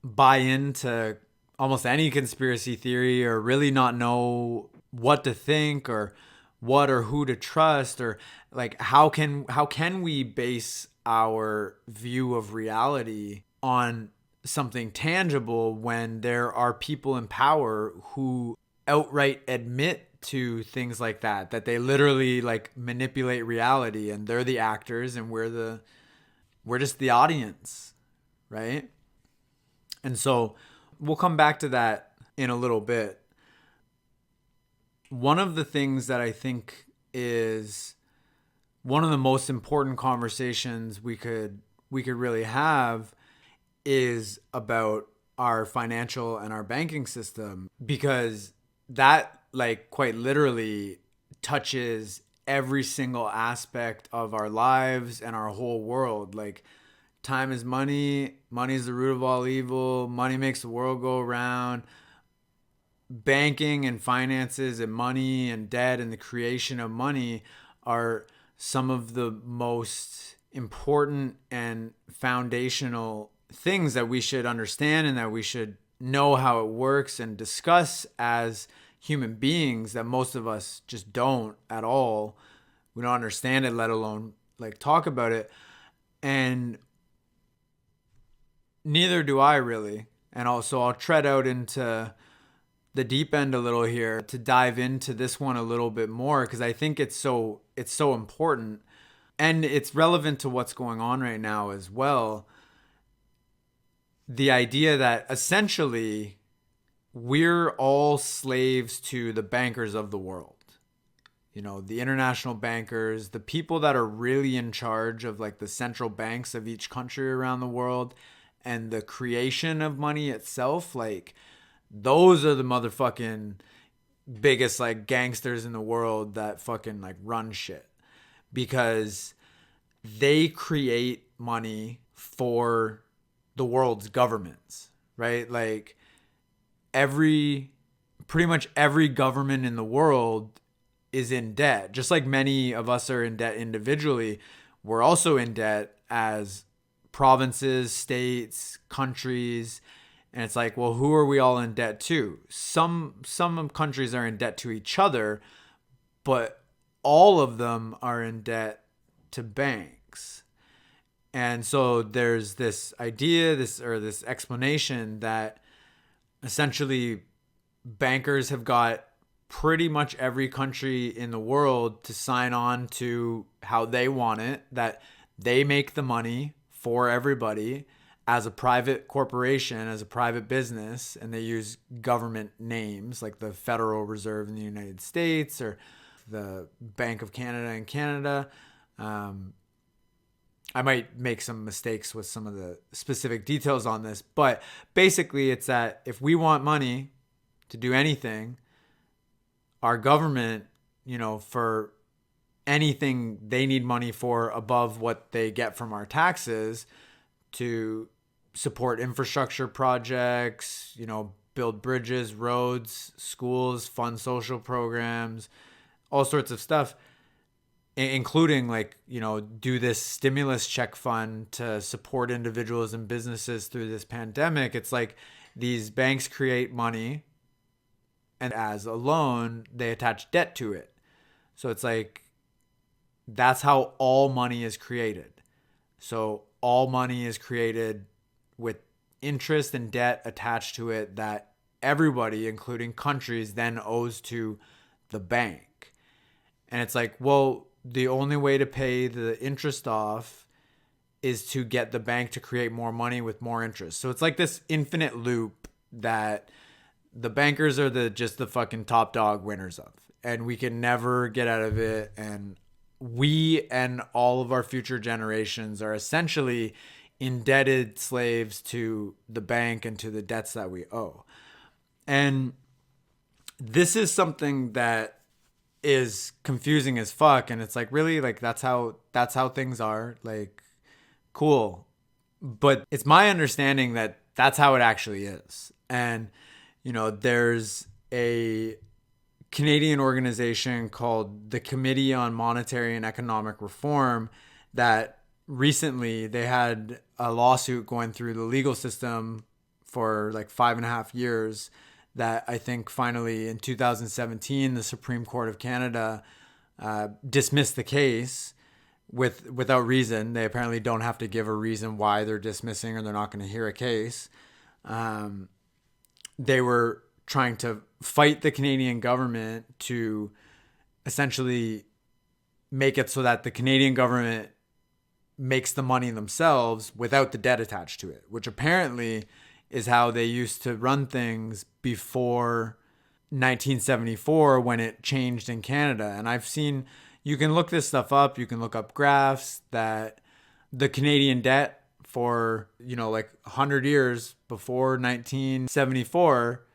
buy into almost any conspiracy theory or really not know what to think or what or who to trust, or like how can we base our view of reality on something tangible when there are people in power who outright admit to things like that they literally like manipulate reality, and they're the actors and we're just the audience, right? And so we'll come back to that in a little bit. One of the things that I think is one of the most important conversations we could really have is about our financial and our banking system, because that like quite literally touches every single aspect of our lives and our whole world. Like, time is money, money is the root of all evil, money makes the world go around. Banking and finances and money and debt and the creation of money are some of the most important and foundational things that we should understand and that we should know how it works and discuss as human beings, that most of us just don't at all. We don't understand it, let alone like talk about it. And neither do I really. And also I'll tread out into the deep end a little here to dive into this one a little bit more, because I think it's so important, and it's relevant to what's going on right now as well. The idea that essentially we're all slaves to the bankers of the world. You know, the international bankers, the people that are really in charge of like the central banks of each country around the world and the creation of money itself. Like, those are the motherfucking biggest like gangsters in the world that fucking like run shit, because they create money for the world's governments, right? Like, every pretty much every government in the world is in debt. Just like many of us are in debt individually, we're also in debt as provinces, states, countries. And it's like, well, who are we all in debt to? Some countries are in debt to each other, but all of them are in debt to banks. And so there's this idea, this explanation that essentially bankers have got pretty much every country in the world to sign on to how they want it, that they make the money for everybody as a private corporation, as a private business, and they use government names like the Federal Reserve in the United States or the Bank of Canada in Canada. I might make some mistakes with some of the specific details on this, but basically it's that if we want money to do anything, our government, you know, for anything they need money for above what they get from our taxes to support infrastructure projects, you know, build bridges, roads, schools, fund social programs, all sorts of stuff, including like, you know, do this stimulus check fund to support individuals and businesses through this pandemic. It's like these banks create money, and as a loan, they attach debt to it. So it's like, that's how all money is created. So all money is created with interest and debt attached to it that everybody, including countries, then owes to the bank. And it's like, well, the only way to pay the interest off is to get the bank to create more money with more interest. So it's like this infinite loop that the bankers are just the fucking top dog winners of, and we can never get out of it. And we and all of our future generations are essentially indebted slaves to the bank and to the debts that we owe. And this is something that is confusing as fuck. And it's like, really, like, that's how things are. Like, cool. But it's my understanding that that's how it actually is. And you know, there's a Canadian organization called the Committee on Monetary and Economic Reform that recently they had a lawsuit going through the legal system for like 5.5 years that I think finally in 2017, the Supreme Court of Canada dismissed the case without reason. They apparently don't have to give a reason why they're dismissing, or they're not going to hear a case. They were trying to fight the Canadian government to essentially make it so that the Canadian government makes the money themselves without the debt attached to it, which apparently is how they used to run things before 1974 when it changed in Canada. And I've seen, you can look this stuff up, you can look up graphs that the Canadian debt for, you know, like 100 years before 1974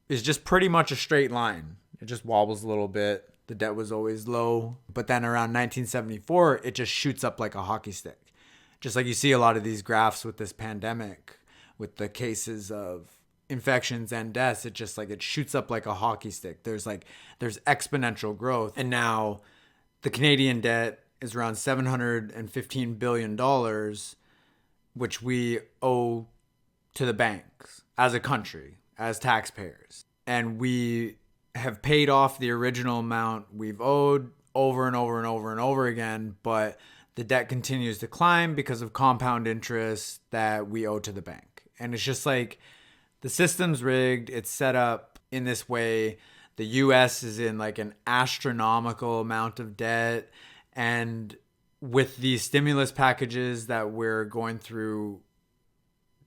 is just pretty much a straight line. It just wobbles a little bit. The debt was always low. But then around 1974, it just shoots up like a hockey stick. Just like you see a lot of these graphs with this pandemic, with the cases of infections and deaths, it just like, it shoots up like a hockey stick. There's exponential growth. And now the Canadian debt is around $715 billion, which we owe to the banks as a country, as taxpayers. And we have paid off the original amount we've owed over and over and over and over again, but the debt continues to climb because of compound interest that we owe to the bank. And it's just like, the system's rigged. It's set up in this way. The US is in like an astronomical amount of debt. And with these stimulus packages that we're going through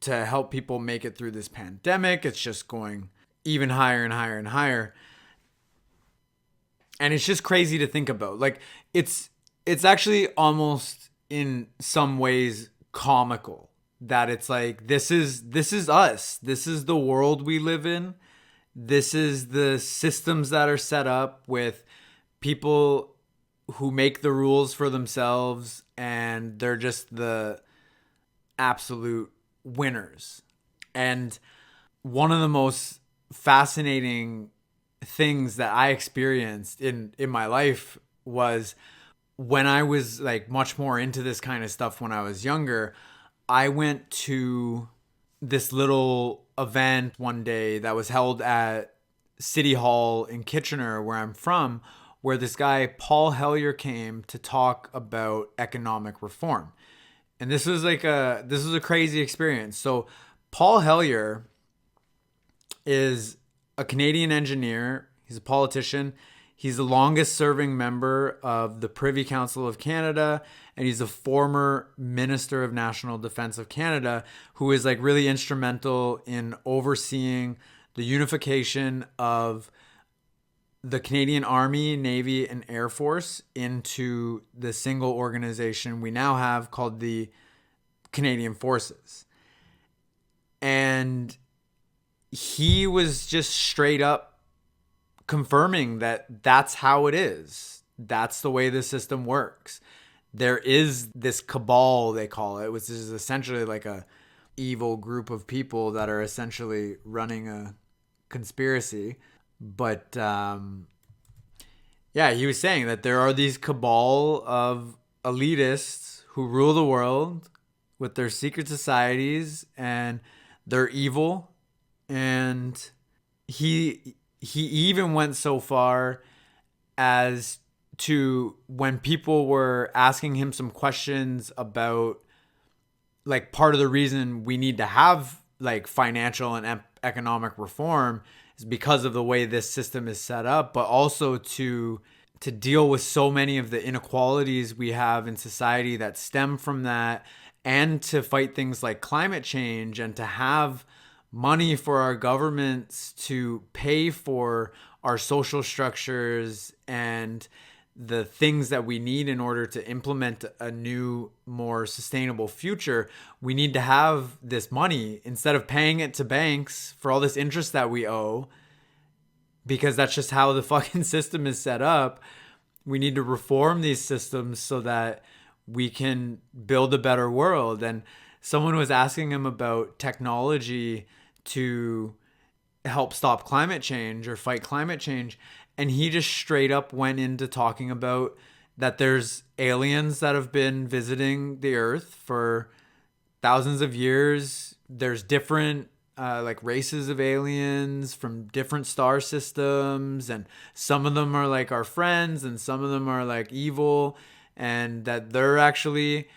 to help people make it through this pandemic, it's just going even higher and higher and higher. And it's just crazy to think about. Like it's actually almost in some ways comical that it's like this is us. This is the world we live in. This is the systems that are set up with people who make the rules for themselves, and they're just the absolute winners. And one of the most fascinating things that I experienced in my life was when I was like much more into this kind of stuff when I was younger. I went to this little event one day that was held at City Hall in Kitchener, where I'm from, where this guy, Paul Hellyer, came to talk about economic reform. And this was a crazy experience. So Paul Hellyer is a Canadian engineer. He's a politician. He's the longest serving member of the Privy Council of Canada, and he's a former Minister of National Defence of Canada who is like really instrumental in overseeing the unification of the Canadian Army, Navy, and Air Force into the single organization we now have called the Canadian Forces. And he was just straight up confirming that that's how it is. That's the way the system works. There is this cabal, they call it, which is essentially like a evil group of people that are essentially running a conspiracy. But yeah, he was saying that there are these cabal of elitists who rule the world with their secret societies, and they're evil. And he even went so far as to, when people were asking him some questions about like part of the reason we need to have like financial and economic reform is because of the way this system is set up, but also to deal with so many of the inequalities we have in society that stem from that, and to fight things like climate change, and to have money for our governments to pay for our social structures and the things that we need in order to implement a new, more sustainable future. We need to have this money instead of paying it to banks for all this interest that we owe, because that's just how the fucking system is set up. We need to reform these systems so that we can build a better world. And someone was asking him about technology to help stop climate change or fight climate change. And he just straight up went into talking about that there's aliens that have been visiting the earth for thousands of years. There's different like races of aliens from different star systems, and some of them are like our friends and some of them are like evil, and that they're actually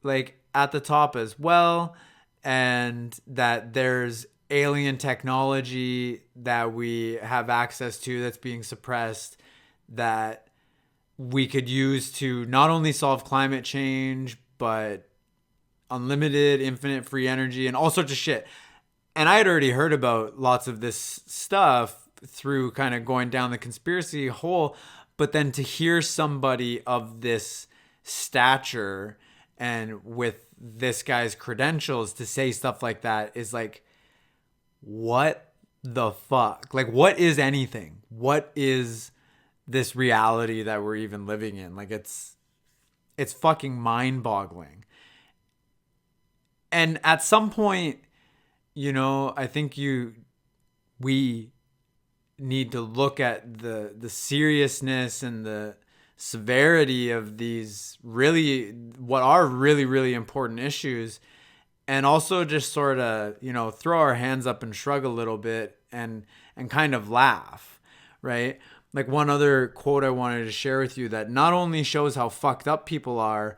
like at the top as well, and that there's alien technology that we have access to that's being suppressed, that we could use to not only solve climate change, but unlimited, infinite free energy and all sorts of shit. And I had already heard about lots of this stuff through kind of going down the conspiracy hole, but then to hear somebody of this stature and with this guy's credentials to say stuff like that is like, what the fuck? Like, what is anything? What is this reality that we're even living in? Like, it's fucking mind-boggling. And at some point, you know, I think we need to look at the seriousness and the severity of these what are really important issues, and also just sort of, you know, throw our hands up and shrug a little bit and kind of laugh, right? Like one other quote I wanted to share with you that not only shows how fucked up people are,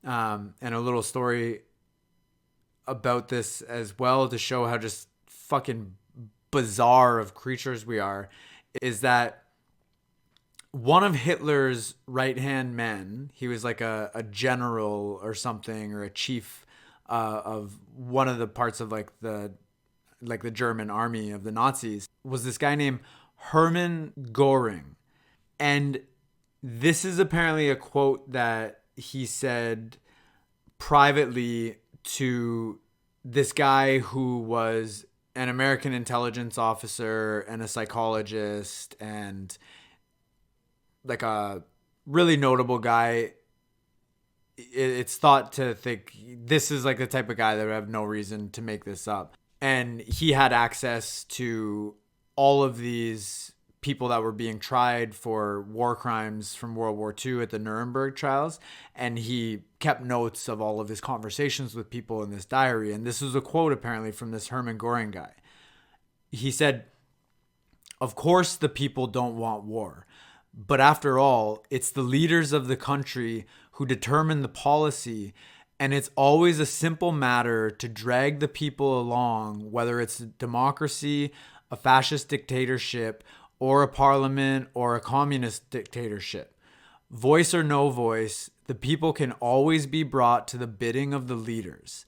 and a little story about this as well to show how just fucking bizarre of creatures we are is that one of Hitler's right-hand men, he was like a general or something, or a chief of one of the parts of like the German army of the Nazis, was this guy named Hermann Göring. And this is apparently a quote that he said privately to this guy who was an American intelligence officer and a psychologist and like a really notable guy. It's thought to think this is like the type of guy that would have no reason to make this up. And he had access to all of these people that were being tried for war crimes from World War II at the Nuremberg trials. And he kept notes of all of his conversations with people in this diary. And this was a quote apparently from this Hermann Göring guy. He said, "Of course the people don't want war. But after all, it's the leaders of the country who determine the policy, and it's always a simple matter to drag the people along, whether it's a democracy, a fascist dictatorship, or a parliament, or a communist dictatorship. Voice or no voice, the people can always be brought to the bidding of the leaders.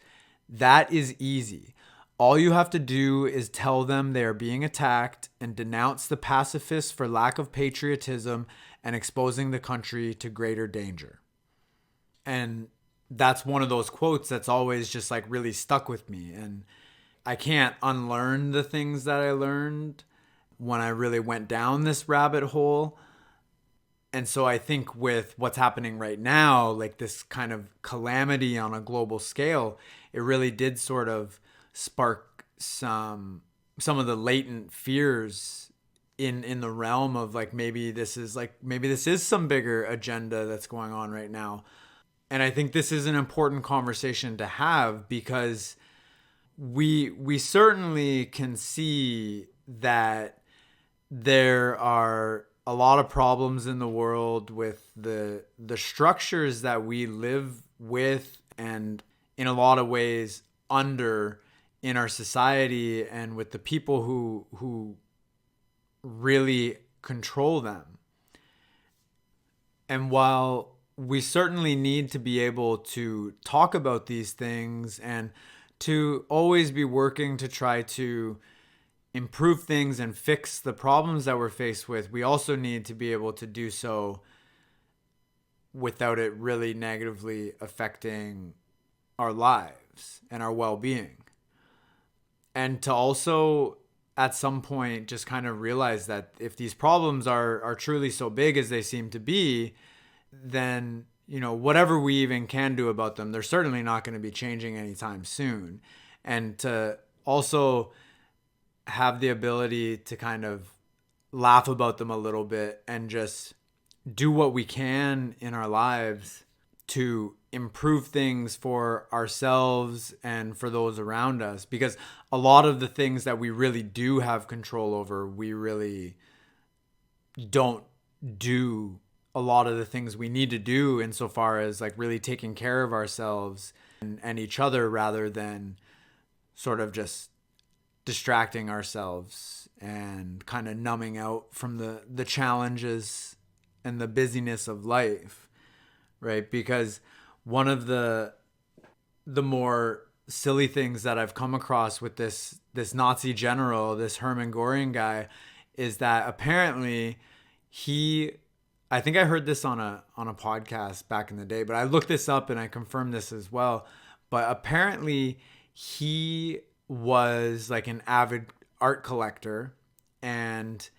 That is easy. All you have to do is tell them they are being attacked and denounce the pacifists for lack of patriotism and exposing the country to greater danger." And that's one of those quotes that's always just like really stuck with me. And I can't unlearn the things that I learned when I really went down this rabbit hole. And so I think with what's happening right now, like this kind of calamity on a global scale, it really did sort of spark some of the latent fears in the realm of like maybe this is some bigger agenda that's going on right now. And I think this is an important conversation to have, because we certainly can see that there are a lot of problems in the world with the structures that we live with and in a lot of ways under in our society, and with the people who really control them. And while we certainly need to be able to talk about these things and to always be working to try to improve things and fix the problems that we're faced with, we also need to be able to do so without it really negatively affecting our lives and our well-being. And to also at some point just kind of realize that if these problems are truly so big as they seem to be, then, whatever we even can do about them, they're certainly not going to be changing anytime soon. And to also have the ability to kind of laugh about them a little bit and just do what we can in our lives to improve things for ourselves and for those around us. Because a lot of the things that we really do have control over, we really don't do a lot of the things we need to do insofar as like really taking care of ourselves and each other, rather than sort of just distracting ourselves and kind of numbing out from the challenges and the busyness of life, right? Because one of the more silly things that I've come across with this Nazi general, this Hermann Göring guy, is that apparently I think I heard this on a podcast back in the day, but I looked this up and I confirmed this as well. But apparently he was like an avid art collector, and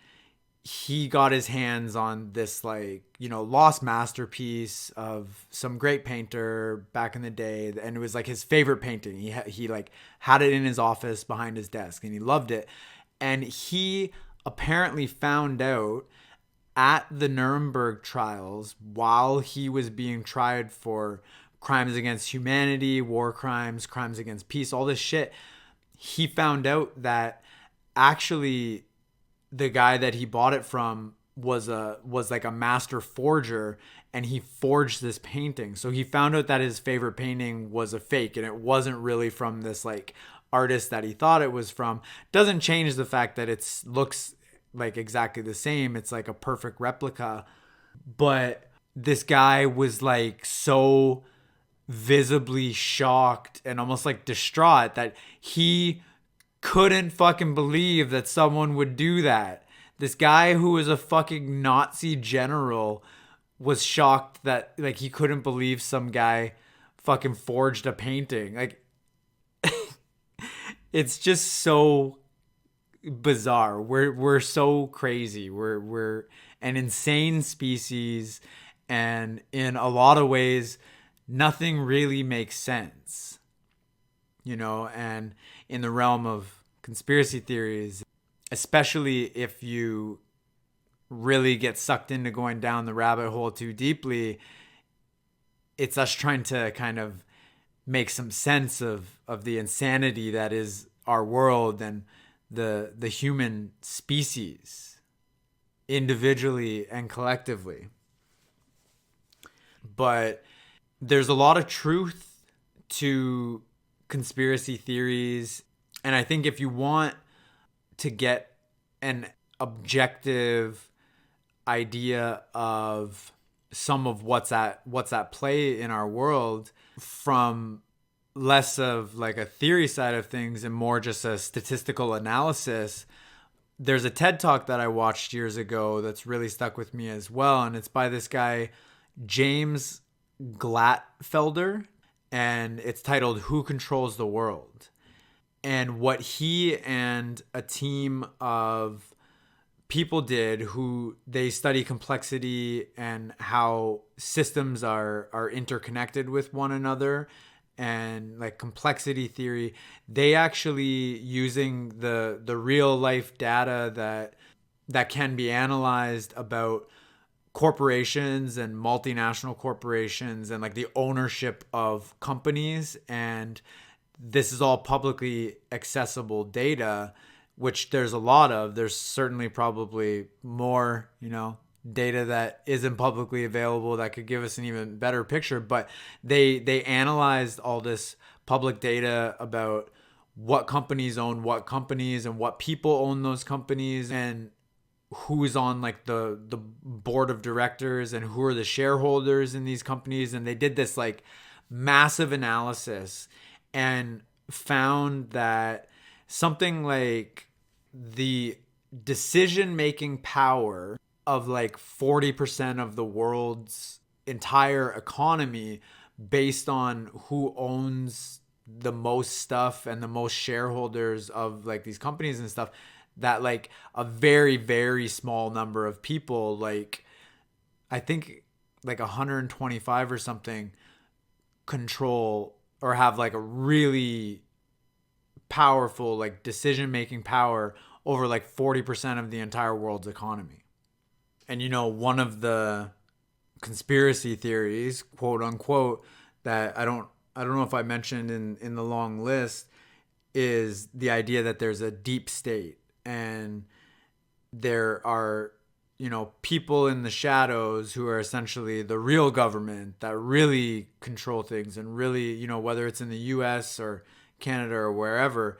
he got his hands on this lost masterpiece of some great painter back in the day, and it was like his favorite painting. He had it in his office behind his desk, and he loved it. And he apparently found out at the Nuremberg trials, while he was being tried for crimes against humanity, war crimes, crimes against peace, all this shit, he found out that actually the guy that he bought it from was like a master forger, and he forged this painting. So he found out that his favorite painting was a fake, and it wasn't really from this like artist that he thought it was from. Doesn't change the fact that it looks like exactly the same. It's like a perfect replica. But this guy was like so visibly shocked and almost like distraught that he couldn't fucking believe that someone would do that. This guy who was a fucking Nazi general was shocked that like he couldn't believe some guy fucking forged a painting. Like it's just so bizarre. We're so crazy. We're an insane species, and in a lot of ways nothing really makes sense. And in the realm of conspiracy theories, especially if you really get sucked into going down the rabbit hole too deeply, it's us trying to kind of make some sense of the insanity that is our world and the human species, individually and collectively. But there's a lot of truth to conspiracy theories, and I think if you want to get an objective idea of some of what's at play in our world from less of like a theory side of things and more just a statistical analysis, there's a TED Talk that I watched years ago that's really stuck with me as well, and it's by this guy James Glatfelder, and it's titled "Who Controls the World?" And what he and a team of people did, who they study complexity and how systems are interconnected with one another, and like complexity theory, they actually, using the real life data that can be analyzed about corporations and multinational corporations and like the ownership of companies, and this is all publicly accessible data, which there's a lot of. There's certainly probably more, data that isn't publicly available that could give us an even better picture. But they analyzed all this public data about what companies own what companies and what people own those companies and who's on like the board of directors and who are the shareholders in these companies. And they did this like massive analysis and found that something like the decision-making power of like 40% of the world's entire economy, based on who owns the most stuff and the most shareholders of like these companies and stuff, that like a very, very small number of people, like I think like 125 or something, control or have like a really powerful like decision-making power over like 40% of the entire world's economy. And one of the conspiracy theories, quote unquote, that I don't know if I mentioned in the long list, is the idea that there's a deep state and there are people in the shadows who are essentially the real government that really control things, and really, whether it's in the US or Canada or wherever,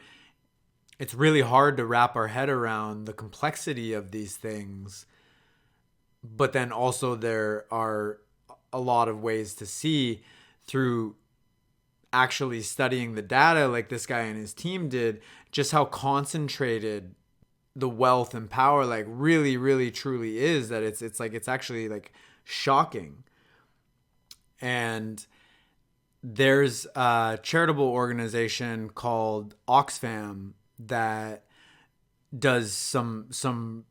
it's really hard to wrap our head around the complexity of these things. But then also there are a lot of ways to see through actually studying the data, like this guy and his team did, just how concentrated the wealth and power like really, really truly is, that it's actually like shocking. And there's a charitable organization called Oxfam that does some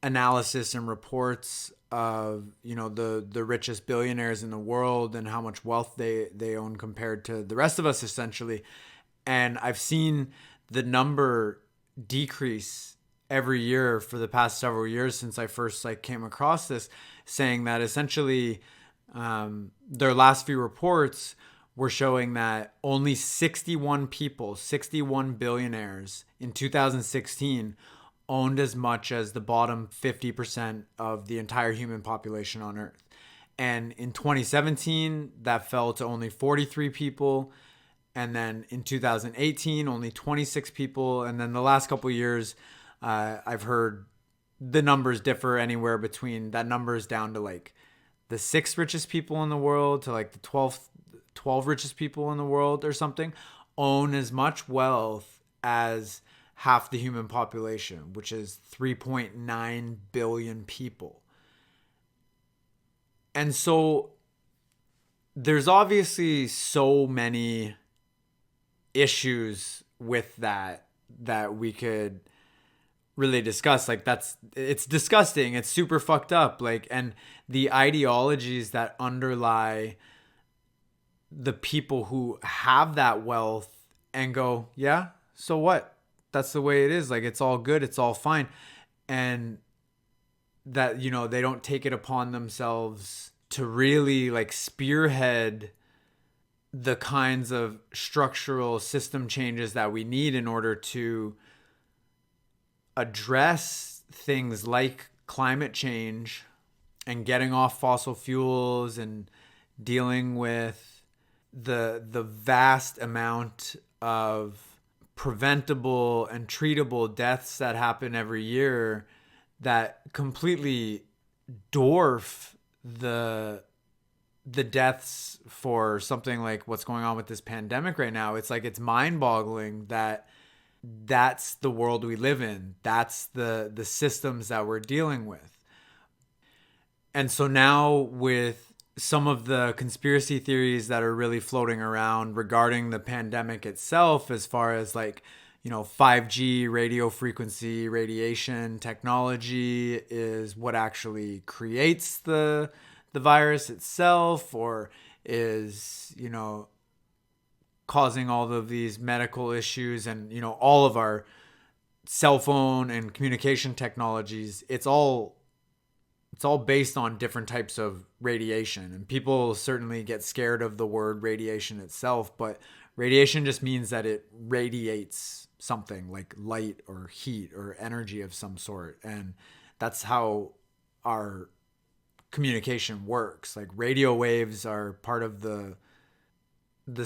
analysis and reports of the richest billionaires in the world and how much wealth they own compared to the rest of us, essentially. And I've seen the number decrease every year for the past several years since I first came across this, saying that essentially their last few reports were showing that only 61 people, 61 billionaires in 2016 owned as much as the bottom 50% of the entire human population on Earth. And in 2017, that fell to only 43 people. And then in 2018, only 26 people. And then the last couple of years, I've heard the numbers differ anywhere between that number is down to like the sixth richest people in the world to like the 12 richest people in the world or something, own as much wealth as half the human population, which is 3.9 billion people. And so there's obviously so many issues with that we could really discuss. Like, it's disgusting, it's super fucked up, like, and the ideologies that underlie the people who have that wealth and go, yeah, so what, that's the way it is, like, it's all good, it's all fine. And that, you know, they don't take it upon themselves to really like spearhead the kinds of structural system changes that we need in order to address things like climate change and getting off fossil fuels and dealing with the vast amount of preventable and treatable deaths that happen every year that completely dwarf the deaths for something like what's going on with this pandemic right now. It's like, it's mind-boggling that that's the world we live in. That's the systems that we're dealing with. And so now with some of the conspiracy theories that are really floating around regarding the pandemic itself, as far as like, you know, 5G radio frequency radiation technology is what actually creates the virus itself, or is, you know, causing all of these medical issues, and, you know, all of our cell phone and communication technologies, it's all based on different types of radiation. And people certainly get scared of the word radiation itself, but radiation just means that it radiates something like light or heat or energy of some sort. And that's how our communication works. Like, radio waves are part of the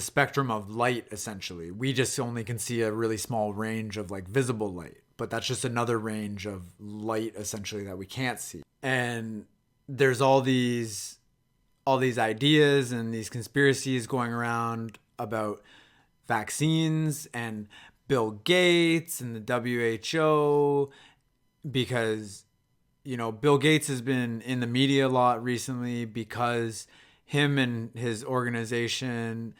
spectrum of light, essentially. We just only can see a really small range of like visible light, but that's just another range of light essentially that we can't see. And there's all these ideas and these conspiracies going around about vaccines and Bill Gates and the WHO, because, you know, Bill Gates has been in the media a lot recently because him and his organization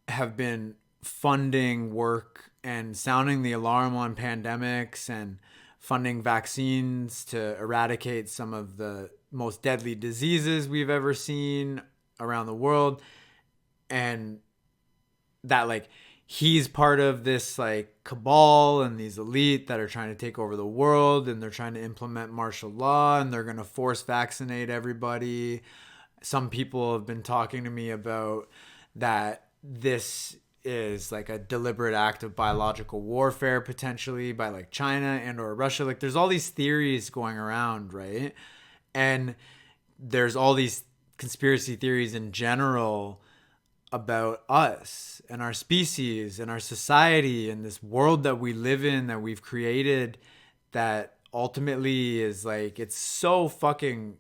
have been funding work and sounding the alarm on pandemics and funding vaccines to eradicate some of the most deadly diseases we've ever seen around the world. And that, like, he's part of this like cabal and these elite that are trying to take over the world, and they're trying to implement martial law, and they're going to force vaccinate everybody. Some people have been talking to me about that this is like a deliberate act of biological warfare, potentially by like China and or Russia. Like, there's all these theories going around, right? And there's all these conspiracy theories in general about us and our species and our society and this world that we live in, that we've created, that ultimately is like, it's so fucking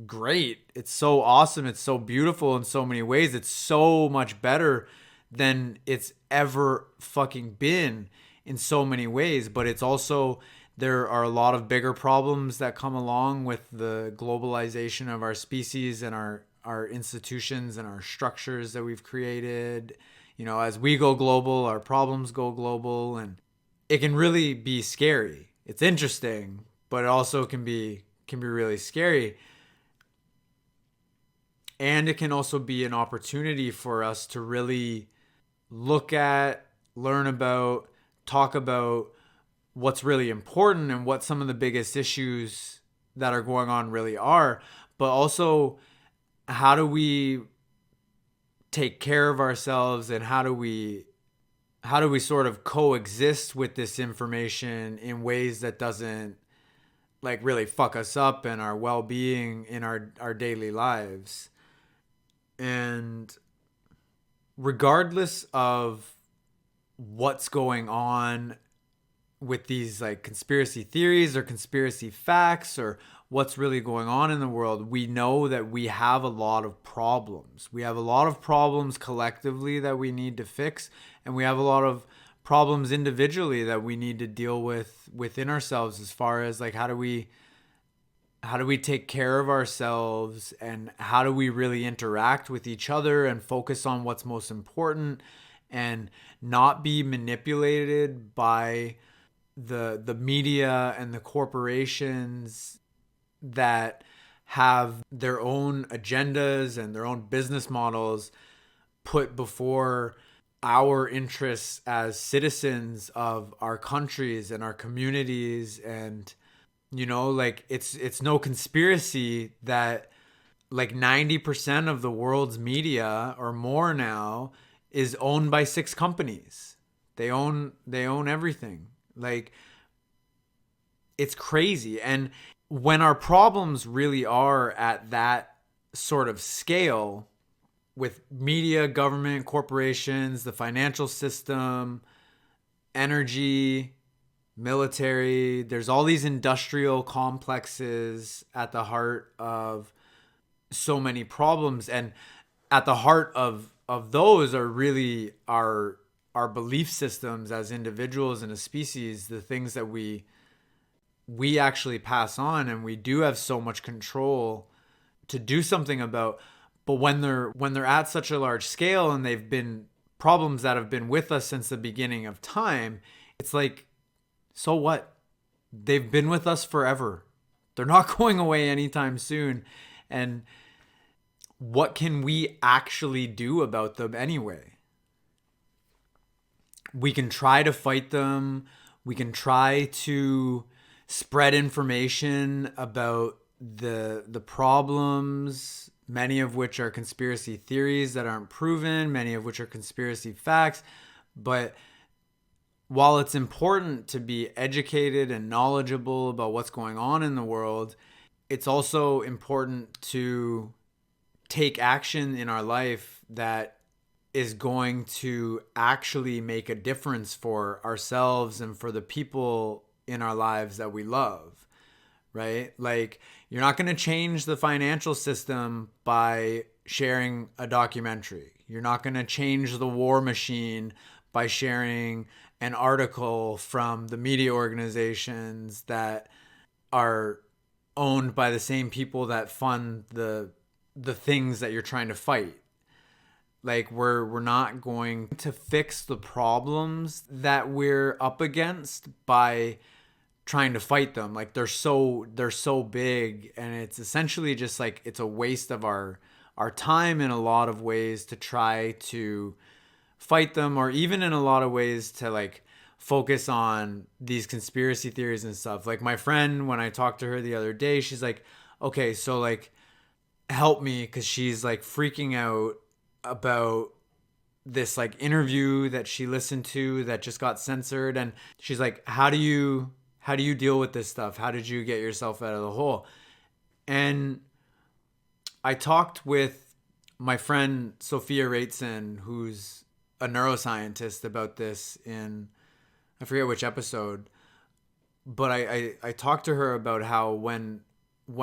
great. It's so awesome. It's so beautiful in so many ways. It's so much better than it's ever fucking been in so many ways. But it's also, there are a lot of bigger problems that come along with the globalization of our species and our institutions and our structures that we've created. You know, as we go global, our problems go global, and it can really be scary. It's interesting, but it also can be really scary. And it can also be an opportunity for us to really look at, learn about, talk about what's really important and what some of the biggest issues that are going on really are. But also, how do we take care of ourselves, and how do we sort of coexist with this information in ways that doesn't like really fuck us up and our well-being in our daily lives. And regardless of what's going on with these like conspiracy theories or conspiracy facts or what's really going on in the world, we know that we have a lot of problems. We have a lot of problems collectively that we need to fix, and we have a lot of problems individually that we need to deal with within ourselves, as far as like how do we take care of ourselves, and how do we really interact with each other and focus on what's most important and not be manipulated by the media and the corporations that have their own agendas and their own business models put before our interests as citizens of our countries and our communities. And like it's no conspiracy that like 90% of the world's media or more now is owned by 6 companies. They own everything. Like, it's crazy. And when our problems really are at that sort of scale with media, government, corporations, the financial system, energy, military, there's all these industrial complexes at the heart of so many problems. And at the heart of those are really our belief systems as individuals and a species, the things that we actually pass on, and we do have so much control to do something about. But when they're at such a large scale, and they've been problems that have been with us since the beginning of time, it's like, so what? They've been with us forever. They're not going away anytime soon. And what can we actually do about them anyway? We can try to fight them. We can try to spread information about the problems, many of which are conspiracy theories that aren't proven, many of which are conspiracy facts. But while it's important to be educated and knowledgeable about what's going on in the world, it's also important to take action in our life that is going to actually make a difference for ourselves and for the people in our lives that we love, right? Like, you're not going to change the financial system by sharing a documentary. You're not going to change the war machine by sharing an article from the media organizations that are owned by the same people that fund the things that you're trying to fight. Like, we're not going to fix the problems that we're up against by trying to fight them. Like, they're so big, and it's essentially just like it's a waste of our time in a lot of ways to try to fight them, or even in a lot of ways to like focus on these conspiracy theories and stuff. Like, my friend, when I talked to her the other day, she's like, okay, so like help me, because she's like freaking out about this like interview that she listened to that just got censored. And she's like, how do you deal with this stuff? How did you get yourself out of the hole? And I talked with my friend Sophia Rateson, who's a neuroscientist, about this in, I forget which episode, but I talked to her about how when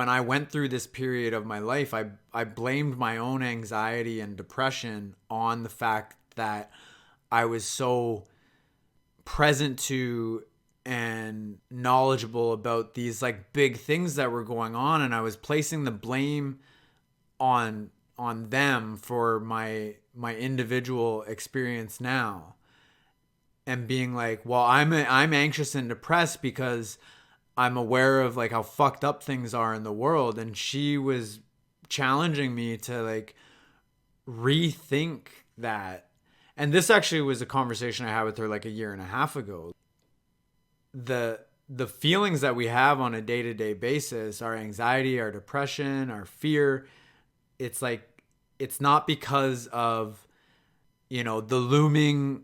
I went through this period of my life, I blamed my own anxiety and depression on the fact that I was so present to and knowledgeable about these like big things that were going on, and I was placing the blame on them for my individual experience now, and being like, well, I'm anxious and depressed because I'm aware of like how fucked up things are in the world. And she was challenging me to like rethink that. And this actually was a conversation I had with her like a year and a half ago. The feelings that we have on a day-to-day basis, our anxiety, our depression, our fear, it's like, it's not because of, the looming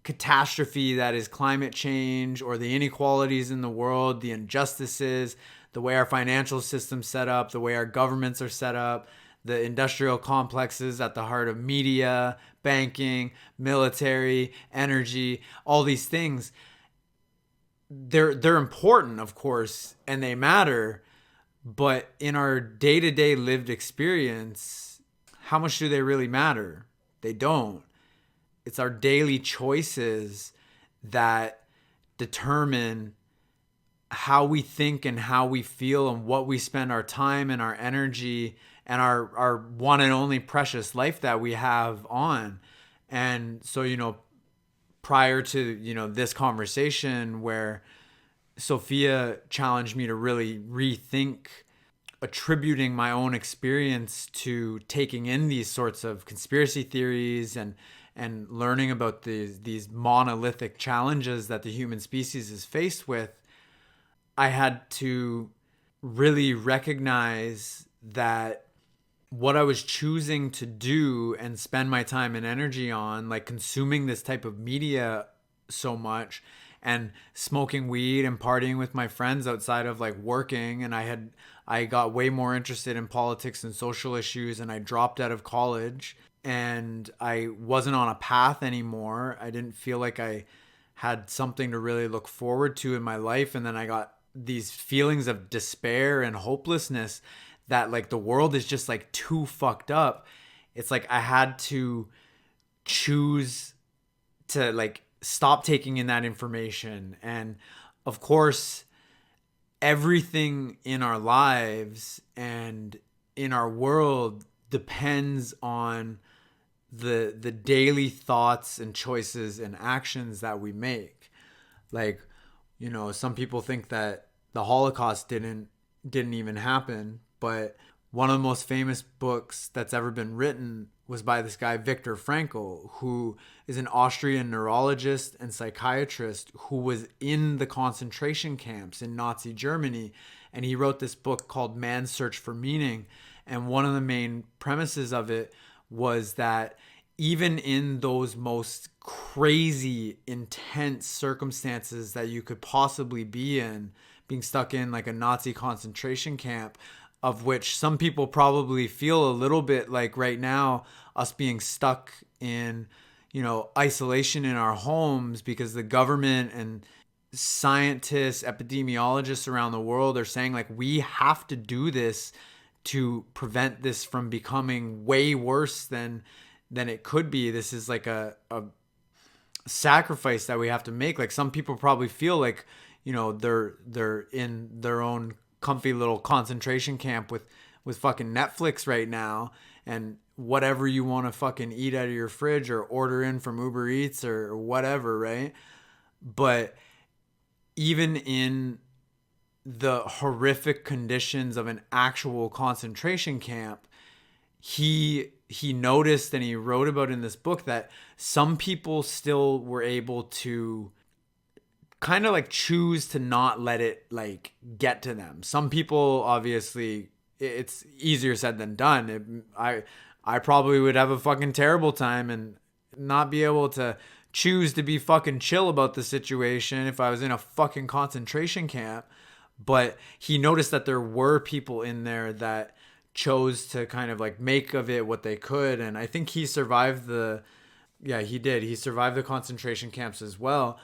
catastrophe that is climate change, or the inequalities in the world, the injustices, the way our financial system's set up, the way our governments are set up, the industrial complexes at the heart of media, banking, military, energy, all these things. They're important, of course, and they matter, but in our day-to-day lived experience, how much do they really matter? They don't. It's our daily choices that determine how we think and how we feel and what we spend our time and our energy and our one and only precious life that we have on. And so, prior to, this conversation where Sophia challenged me to really rethink attributing my own experience to taking in these sorts of conspiracy theories and learning about these monolithic challenges that the human species is faced with, I had to really recognize that what I was choosing to do and spend my time and energy on, like consuming this type of media so much and smoking weed and partying with my friends outside of like working, and I got way more interested in politics and social issues, and I dropped out of college and I wasn't on a path anymore. I didn't feel like I had something to really look forward to in my life, and then I got these feelings of despair and hopelessness that like the world is just like too fucked up. It's like I had to choose to like stop taking in that information. And of course, everything in our lives and in our world depends on the daily thoughts and choices and actions that we make. Like, some people think that the Holocaust didn't even happen, but one of the most famous books that's ever been written was by this guy Viktor Frankl, who is an Austrian neurologist and psychiatrist who was in the concentration camps in Nazi Germany, and he wrote this book called Man's Search for Meaning. And one of the main premises of it was that even in those most crazy, intense circumstances that you could possibly be in, being stuck in like a Nazi concentration camp, of which some people probably feel a little bit like right now, us being stuck in, isolation in our homes because the government and scientists, epidemiologists around the world are saying like, we have to do this to prevent this from becoming way worse than it could be. This is like a sacrifice that we have to make. Like some people probably feel like, they're in their own comfy little concentration camp with fucking Netflix right now, and whatever you want to fucking eat out of your fridge or order in from Uber Eats or whatever, right? But even in the horrific conditions of an actual concentration camp, he noticed, and he wrote about in this book, that some people still were able to kind of like choose to not let it like get to them. Some people, obviously, it's easier said than done. I probably would have a fucking terrible time and not be able to choose to be fucking chill about the situation if I was in a fucking concentration camp. But he noticed that there were people in there that chose to kind of like make of it what they could. And I think he survived he did. He survived the concentration camps as well.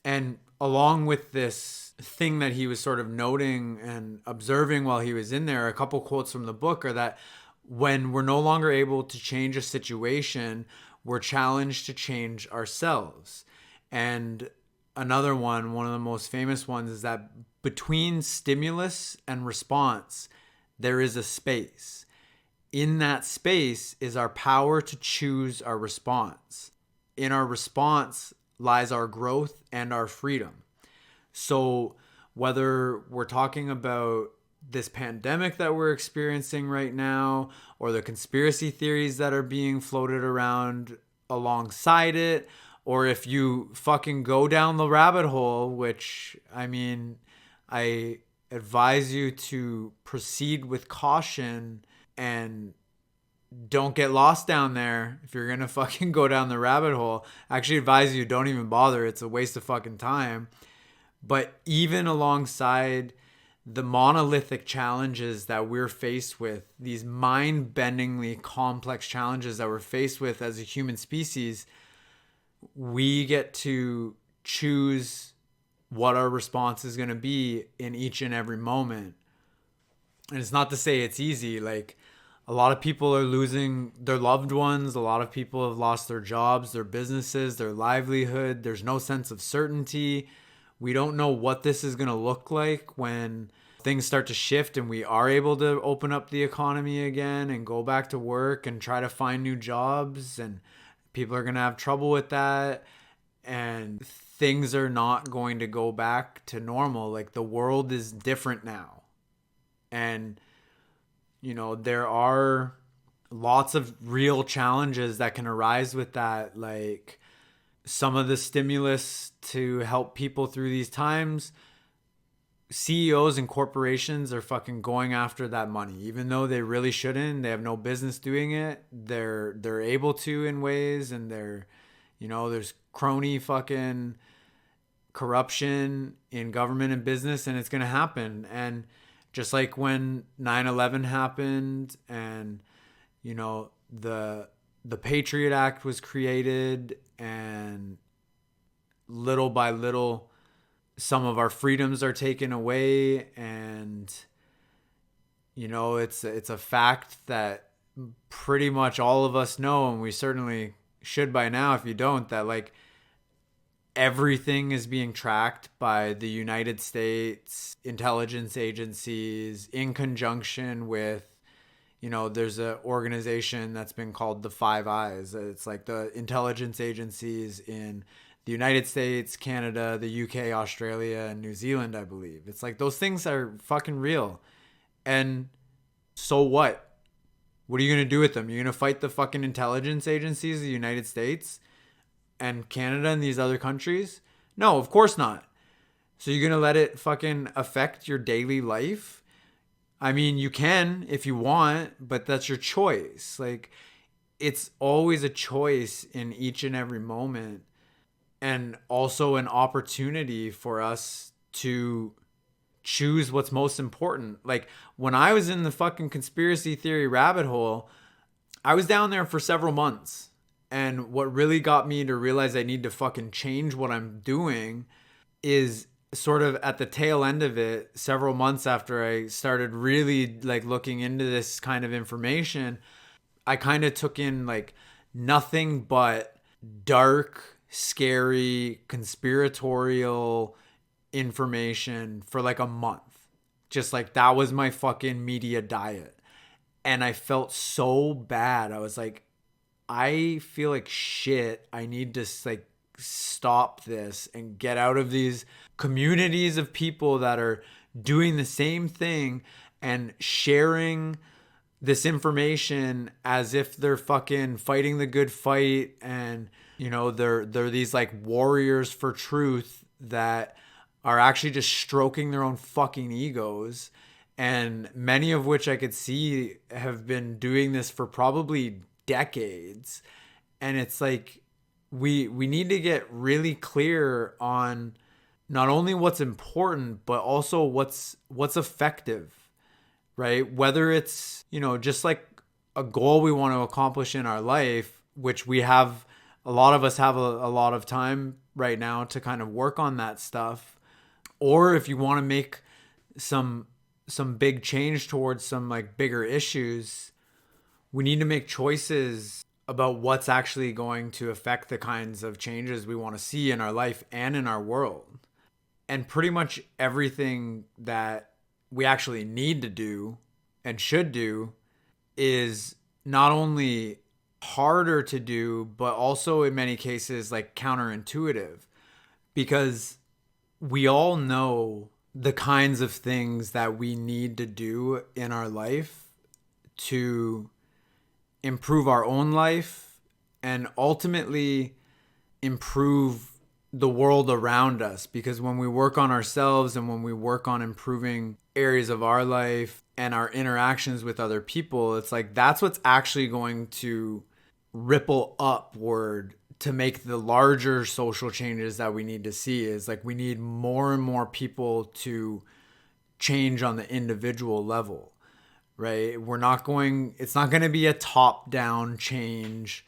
And along with this thing that he was sort of noting and observing while he was in there, a couple quotes from the book are that when we're no longer able to change a situation, we're challenged to change ourselves. And another one of the most famous ones, is that between stimulus and response, there is a space. In that space is our power to choose our response. In our response lies our growth and our freedom. So whether we're talking about this pandemic that we're experiencing right now, or the conspiracy theories that are being floated around alongside it, or if you fucking go down the rabbit hole, which, I mean, I advise you to proceed with caution and don't get lost down there. If you're gonna fucking go down the rabbit hole, I actually advise you don't even bother. It's a waste of fucking time. But even alongside the monolithic challenges that we're faced with, these mind-bendingly complex challenges that we're faced with as a human species, we get to choose what our response is going to be in each and every moment. And it's not to say it's easy. Like, a lot of people are losing their loved ones. A lot of people have lost their jobs, their businesses, their livelihood. There's no sense of certainty. We don't know what this is going to look like when things start to shift and we are able to open up the economy again and go back to work and try to find new jobs. And people are going to have trouble with that. And things are not going to go back to normal. Like, the world is different now. And, there are lots of real challenges that can arise with that. Like, some of the stimulus to help people through these times, CEOs and corporations are fucking going after that money, even though they really shouldn't. They have no business doing it. They're able to in ways, and there's crony fucking corruption in government and business, and it's gonna happen. And just like when 9/11 happened, and the Patriot Act was created, and little by little some of our freedoms are taken away. And it's a fact that pretty much all of us know, and we certainly should by now if you don't, that like everything is being tracked by the United States intelligence agencies in conjunction with, there's an organization that's been called the Five Eyes. It's like the intelligence agencies in the United States, Canada, the UK, Australia, and New Zealand, I believe. It's like those things are fucking real. And so what? What are you going to do with them? You're going to fight the fucking intelligence agencies of the United States and Canada and these other countries? No, of course not. So you're going to let it fucking affect your daily life? I mean, you can if you want, but that's your choice. Like, it's always a choice in each and every moment, and also an opportunity for us to choose what's most important. Like, when I was in the fucking conspiracy theory rabbit hole, I was down there for several months. And what really got me to realize I need to fucking change what I'm doing is sort of at the tail end of it, several months after I started really like looking into this kind of information, I kind of took in like nothing but dark, scary, conspiratorial information for like a month. Just like that was my fucking media diet. And I felt so bad. I was like, I feel like shit. I need to like stop this and get out of these communities of people that are doing the same thing and sharing this information as if they're fucking fighting the good fight, and they're these like warriors for truth that are actually just stroking their own fucking egos, and many of which I could see have been doing this for probably decades. And it's like we need to get really clear on not only what's important but also what's effective, right? Whether it's just like a goal we want to accomplish in our life, which we have, a lot of us have a lot of time right now to kind of work on that stuff, or if you want to make some big change towards some like bigger issues, we need to make choices about what's actually going to affect the kinds of changes we want to see in our life and in our world. And pretty much everything that we actually need to do and should do is not only harder to do, but also in many cases like counterintuitive, because we all know the kinds of things that we need to do in our life to improve our own life and ultimately improve the world around us. Because when we work on ourselves and when we work on improving areas of our life and our interactions with other people, it's like that's what's actually going to ripple upward to make the larger social changes that we need to see. Is like we need more and more people to change on the individual level, right? It's not going to be a top down change.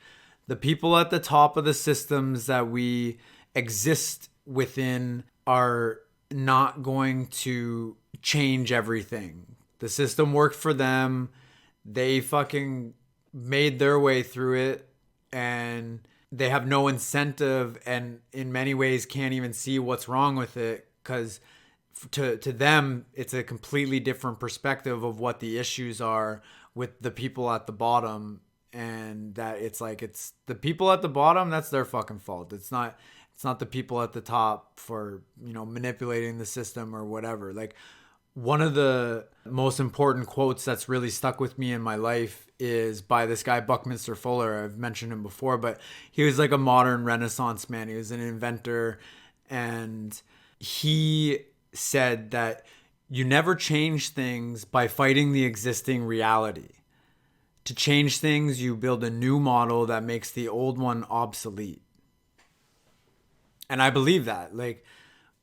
The people at the top of the systems that we exist within are not going to change everything. The system worked for them. They fucking made their way through it, and they have no incentive, and in many ways can't even see what's wrong with it, because to them it's a completely different perspective of what the issues are with the people at the bottom. And that it's the people at the bottom, that's their fucking fault. It's not the people at the top for, manipulating the system or whatever. Like, one of the most important quotes that's really stuck with me in my life is by this guy, Buckminster Fuller. I've mentioned him before, but he was like a modern Renaissance man. He was an inventor, and he said that you never change things by fighting the existing reality. To change things, you build a new model that makes the old one obsolete. And I believe that. Like,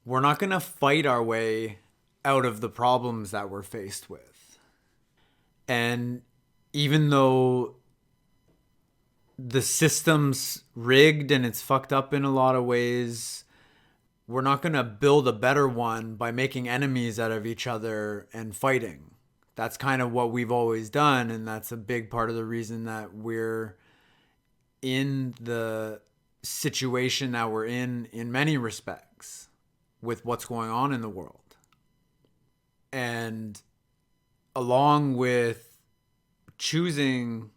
we're not going to fight our way out of the problems that we're faced with. And even though the system's rigged and it's fucked up in a lot of ways, we're not going to build a better one by making enemies out of each other and fighting. That's kind of what we've always done, and that's a big part of the reason that we're in the situation that we're in many respects, with what's going on in the world. And along with choosing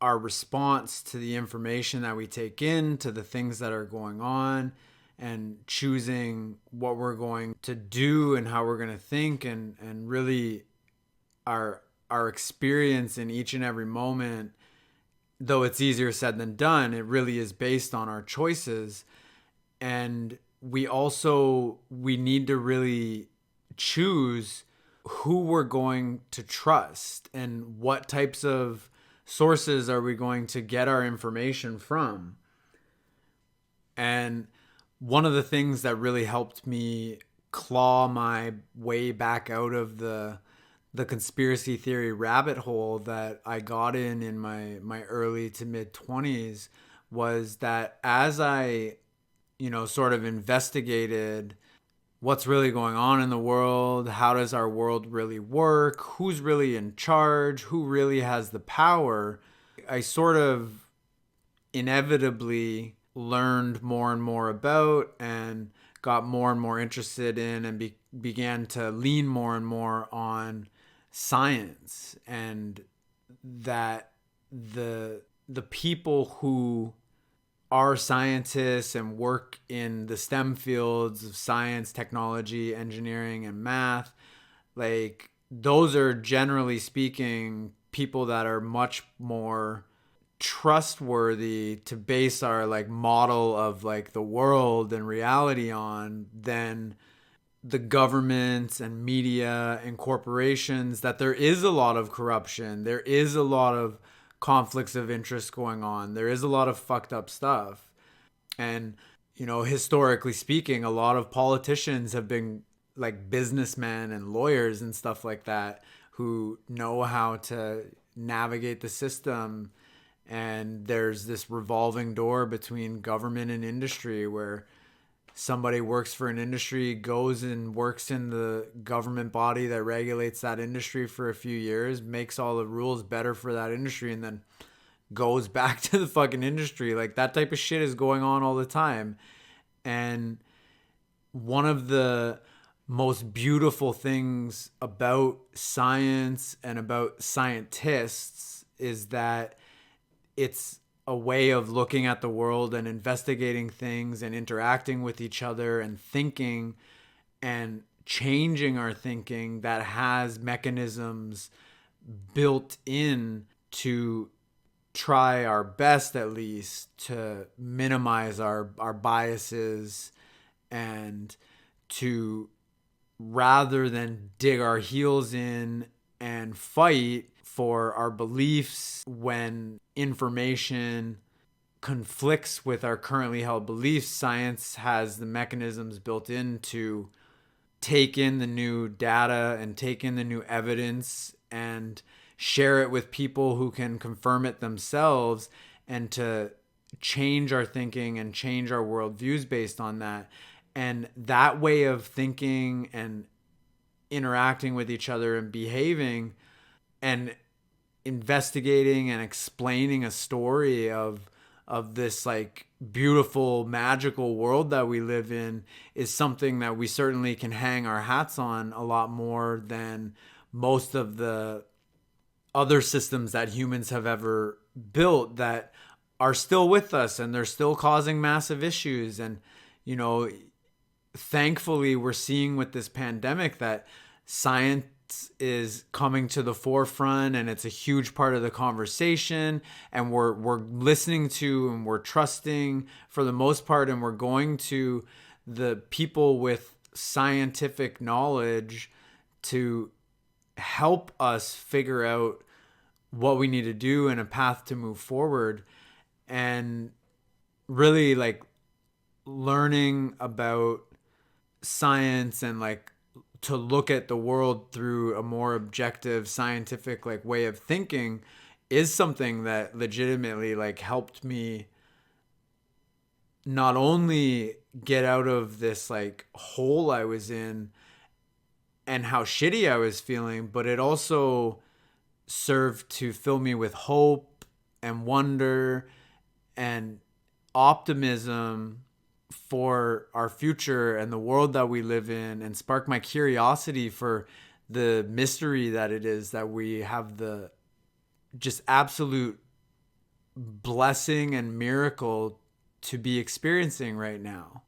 our response to the information that we take in, to the things that are going on, and choosing what we're going to do and how we're going to think, and really our experience in each and every moment, though it's easier said than done, it really is based on our choices. And we need to really choose who we're going to trust and what types of sources are we going to get our information from. And one of the things that really helped me claw my way back out of the conspiracy theory rabbit hole that I got in my early to mid 20s was that as I, sort of investigated what's really going on in the world, how does our world really work, who's really in charge, who really has the power, I sort of inevitably learned more and more about and got more and more interested in and began to lean more and more on science, and that the people who are scientists and work in the STEM fields of science, technology, engineering, and math, like, those are generally speaking people that are much more trustworthy to base our model of the world and reality on than the governments and media and corporations. That there is a lot of corruption, there is a lot of conflicts of interest going on, there is a lot of fucked up stuff. And historically speaking, a lot of politicians have been businessmen and lawyers and stuff like that who know how to navigate the system. And there's this revolving door between government and industry where somebody works for an industry, goes and works in the government body that regulates that industry for a few years, makes all the rules better for that industry, and then goes back to the fucking industry. That type of shit is going on all the time. And one of the most beautiful things about science and about scientists is that it's a way of looking at the world and investigating things and interacting with each other and thinking and changing our thinking that has mechanisms built in to try our best, at least, to minimize our biases, and to, rather than dig our heels in and fight for our beliefs when information conflicts with our currently held beliefs, science has the mechanisms built in to take in the new data and take in the new evidence and share it with people who can confirm it themselves, and to change our thinking and change our worldviews based on that. And that way of thinking and interacting with each other and behaving and investigating and explaining a story of this like beautiful magical world that we live in is something that we certainly can hang our hats on a lot more than most of the other systems that humans have ever built that are still with us, and they're still causing massive issues. And you know, thankfully we're seeing with this pandemic that science is coming to the forefront, and it's a huge part of the conversation, and we're listening to and we're trusting for the most part, and we're going to the people with scientific knowledge to help us figure out what we need to do and a path to move forward. And really like learning about science and like to look at the world through a more objective scientific like way of thinking is something that legitimately like helped me not only get out of this like hole I was in and how shitty I was feeling, but it also served to fill me with hope and wonder and optimism for our future and the world that we live in, and spark my curiosity for the mystery that it is that we have the just absolute blessing and miracle to be experiencing right now.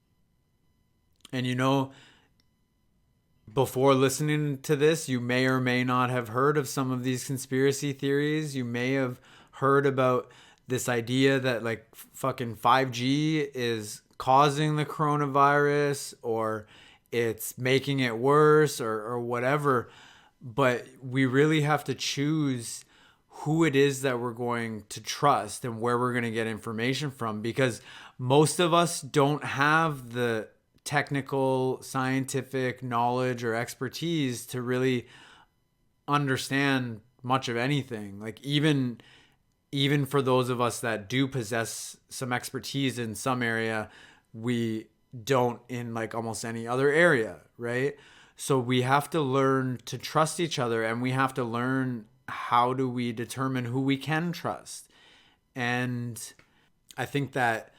And you know, before listening to this, you may or may not have heard of some of these conspiracy theories. You may have heard about this idea that like fucking 5G is causing the coronavirus, or it's making it worse, or whatever. But we really have to choose who it is that we're going to trust and where we're going to get information from, because most of us don't have the technical scientific knowledge or expertise to really understand much of anything. Like even for those of us that do possess some expertise in some area, we don't in like almost any other area, right? So we have to learn to trust each other, and we have to learn how do we determine who we can trust. And I think that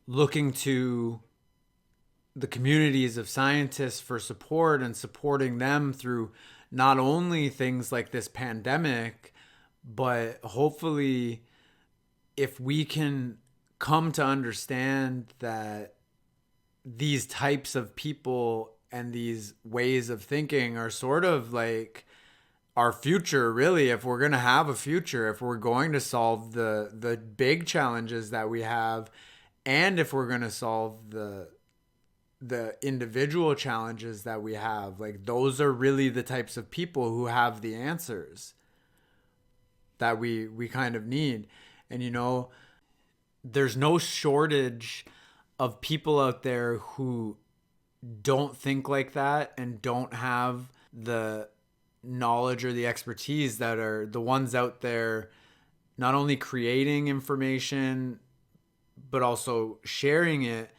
looking to the communities of scientists for support and supporting them through not only things like this pandemic, but hopefully if we can come to understand that these types of people and these ways of thinking are sort of like our future, really, if we're going to have a future, if we're going to solve the big challenges that we have, and if we're going to solve the individual challenges that we have, like those are really the types of people who have the answers that we kind of need. And you know, there's no shortage of people out there who don't think like that and don't have the knowledge or the expertise that are the ones out there not only creating information but also sharing it,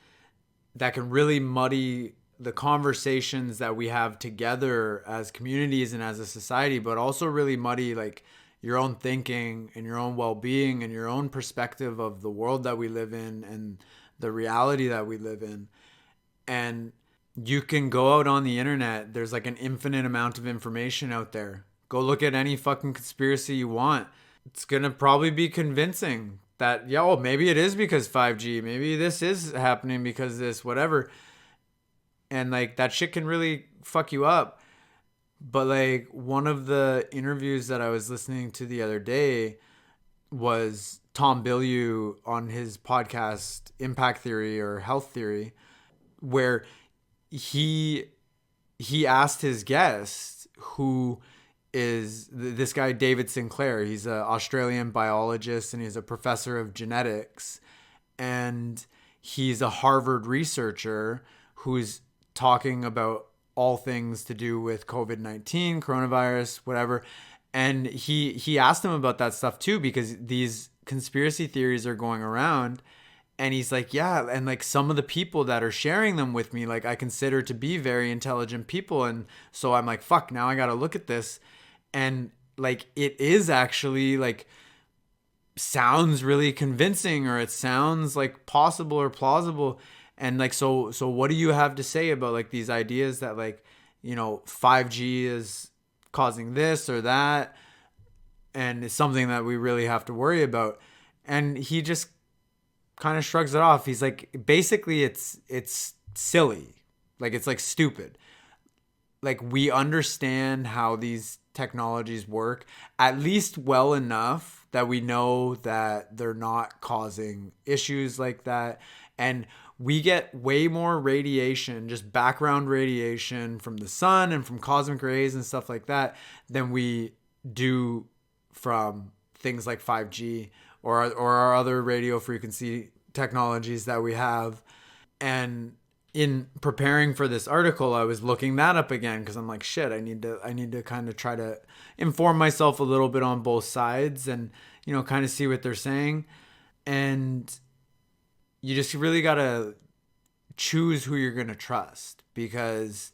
that can really muddy the conversations that we have together as communities and as a society, but also really muddy like your own thinking and your own well-being and your own perspective of the world that we live in and the reality that we live in. And you can go out on the internet. There's like an infinite amount of information out there. Go look at any fucking conspiracy you want. It's going to probably be convincing that, yeah, well, maybe it is because 5G. Maybe this is happening because this, whatever. And like that shit can really fuck you up. But like one of the interviews that I was listening to the other day was Tom Bilyeu on his podcast Impact Theory or Health Theory, where he asked his guest, who is this guy David Sinclair. He's an Australian biologist and he's a professor of genetics, and he's a Harvard researcher who's talking about all things to do with COVID-19, coronavirus, whatever. And he asked him about that stuff too, because these conspiracy theories are going around. And he's like, yeah, and like some of the people that are sharing them with me, like I consider to be very intelligent people. And so I'm like, fuck, now I got to look at this. And like, it is actually like, sounds really convincing, or it sounds like possible or plausible. And like, so what do you have to say about like these ideas that like, 5G is causing this or that, and it's something that we really have to worry about? And he just kind of shrugs it off. He's like, basically it's silly. Like, it's like stupid. Like, we understand how these technologies work at least well enough that we know that they're not causing issues like that. And we get way more radiation, just background radiation from the sun and from cosmic rays and stuff like that, than we do from things like 5G or our other radio frequency technologies that we have. And in preparing for this article, I was looking that up again, because I'm like, shit, I need to kind of try to inform myself a little bit on both sides, and kind of see what they're saying. And you just really got to choose who you're going to trust, because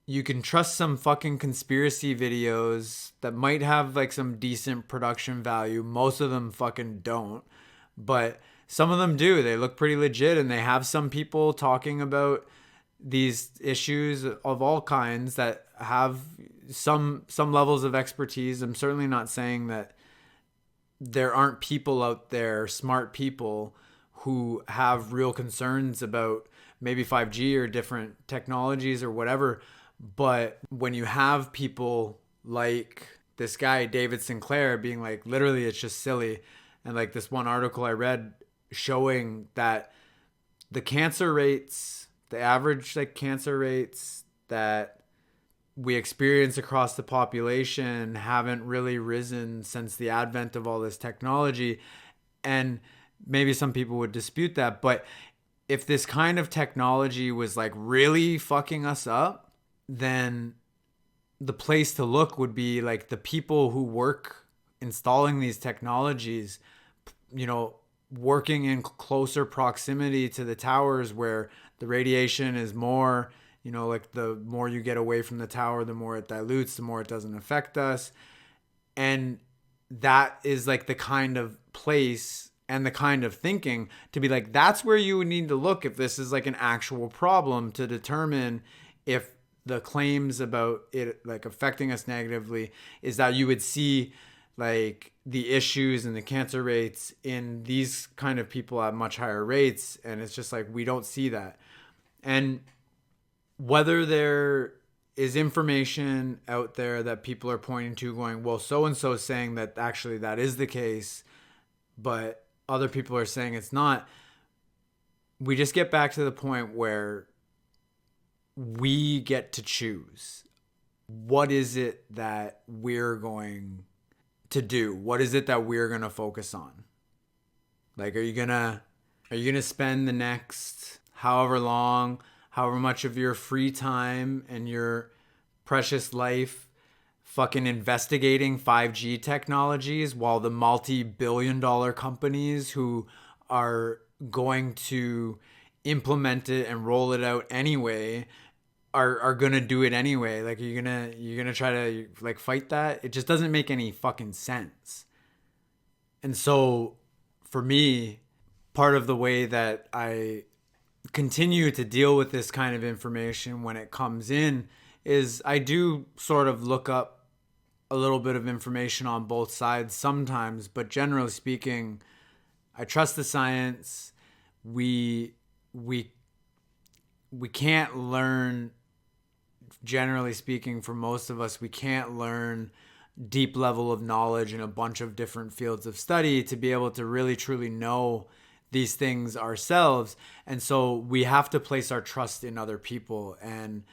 you can trust some fucking conspiracy videos that might have like some decent production value. Most of them fucking don't, but some of them do. They look pretty legit, and they have some people talking about these issues of all kinds that have some levels of expertise. I'm certainly not saying that there aren't people out there, smart people, who have real concerns about maybe 5G or different technologies or whatever. But when you have people like this guy, David Sinclair, being like, literally, it's just silly. And like this one article I read showing that the cancer rates, the average like cancer rates that we experience across the population haven't really risen since the advent of all this technology. And maybe some people would dispute that, but if this kind of technology was like really fucking us up, then the place to look would be like the people who work installing these technologies, working in closer proximity to the towers where the radiation is more, like the more you get away from the tower, the more it dilutes, the more it doesn't affect us. And that is like the kind of place and the kind of thinking to be like, that's where you would need to look if this is like an actual problem, to determine if the claims about it like affecting us negatively is that you would see like the issues and the cancer rates in these kind of people at much higher rates. And it's just like, we don't see that. And whether there is information out there that people are pointing to going, well, so-and-so is saying that actually that is the case, but other people are saying it's not. We just get back to the point where we get to choose. What is it that we're going to do? What is it that we're going to focus on? Like, are you going to spend the next however long, however much of your free time and your precious life fucking investigating 5G technologies, while the multi-billion-dollar companies who are going to implement it and roll it out anyway are gonna do it anyway? Like, you're gonna try to like fight that? It just doesn't make any fucking sense. And so for me, part of the way that I continue to deal with this kind of information when it comes in is I do sort of look up a little bit of information on both sides sometimes, but generally speaking, I trust the science. We can't learn, generally speaking, for most of us, we can't learn deep level of knowledge in a bunch of different fields of study to be able to really truly know these things ourselves. And so we have to place our trust in other people. And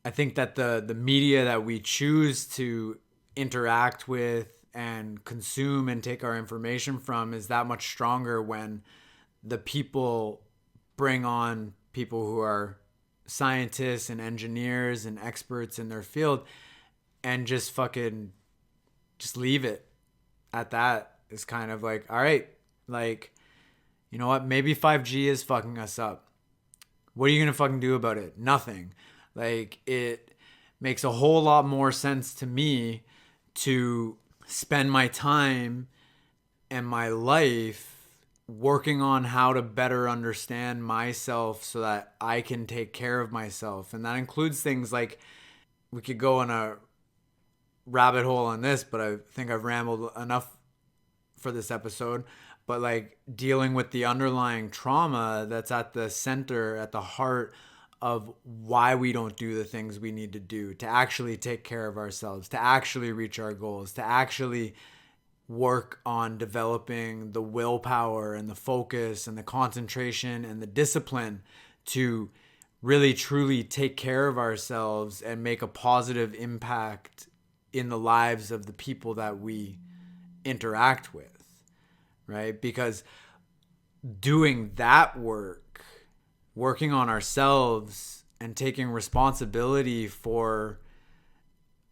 I think that the media that we choose to interact with and consume and take our information from is that much stronger when the people bring on people who are scientists and engineers and experts in their field and just fucking just leave it at that. Is kind of like, all right, like, you know what? Maybe 5G is fucking us up. What are you going to fucking do about it? Nothing. Like, it makes a whole lot more sense to me to spend my time and my life working on how to better understand myself so that I can take care of myself. And that includes things like, we could go on a rabbit hole on this, but I think I've rambled enough for this episode. But like dealing with the underlying trauma that's at the center, at the heart of why we don't do the things we need to do to actually take care of ourselves, to actually reach our goals, to actually work on developing the willpower and the focus and the concentration and the discipline to really truly take care of ourselves and make a positive impact in the lives of the people that we interact with, right? Because doing that work, working on ourselves and taking responsibility for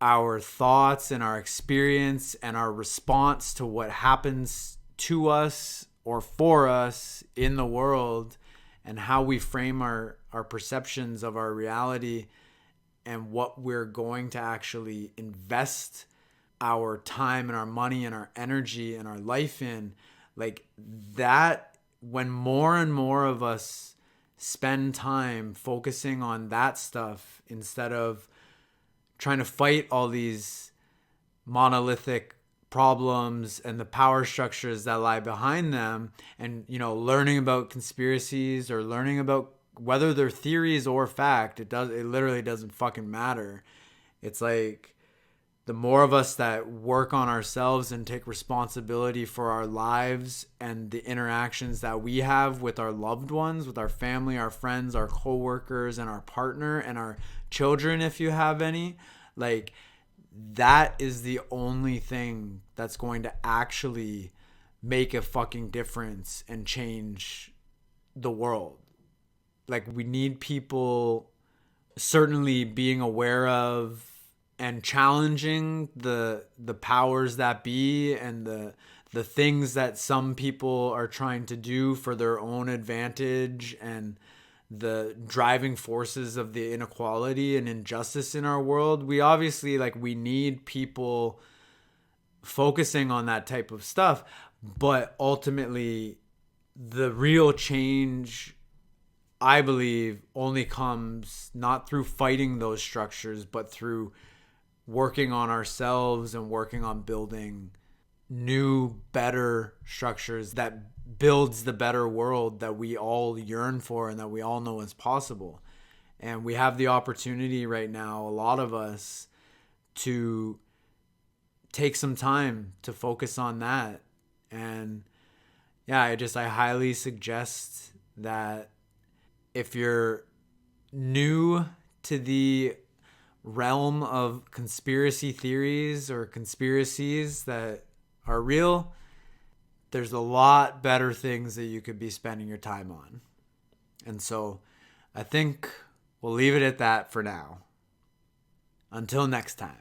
our thoughts and our experience and our response to what happens to us or for us in the world, and how we frame our perceptions of our reality and what we're going to actually invest our time and our money and our energy and our life in. Like that, when more and more of us spend time focusing on that stuff instead of trying to fight all these monolithic problems and the power structures that lie behind them, and, you know, learning about conspiracies or learning about whether they're theories or fact, it literally doesn't fucking matter. It's like the more of us that work on ourselves and take responsibility for our lives and the interactions that we have with our loved ones, with our family, our friends, our coworkers, and our partner and our children, if you have any, like that is the only thing that's going to actually make a fucking difference and change the world. Like, we need people certainly being aware of and challenging the powers that be and the things that some people are trying to do for their own advantage, and the driving forces of the inequality and injustice in our world. We obviously, like, we need people focusing on that type of stuff, but ultimately the real change, I believe, only comes not through fighting those structures, but through working on ourselves and working on building new, better structures that builds the better world that we all yearn for and that we all know is possible. And we have the opportunity right now, a lot of us, to take some time to focus on that. And yeah, I highly suggest that if you're new to the realm of conspiracy theories or conspiracies that are real, there's a lot better things that you could be spending your time on. And so I think we'll leave it at that for now. Until next time.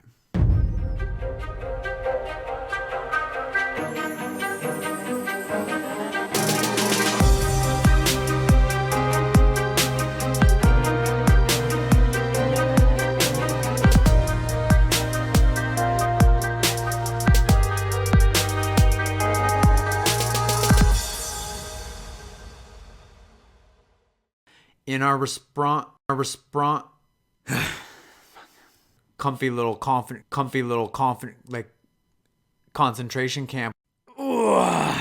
In our response, comfy little like concentration camp. One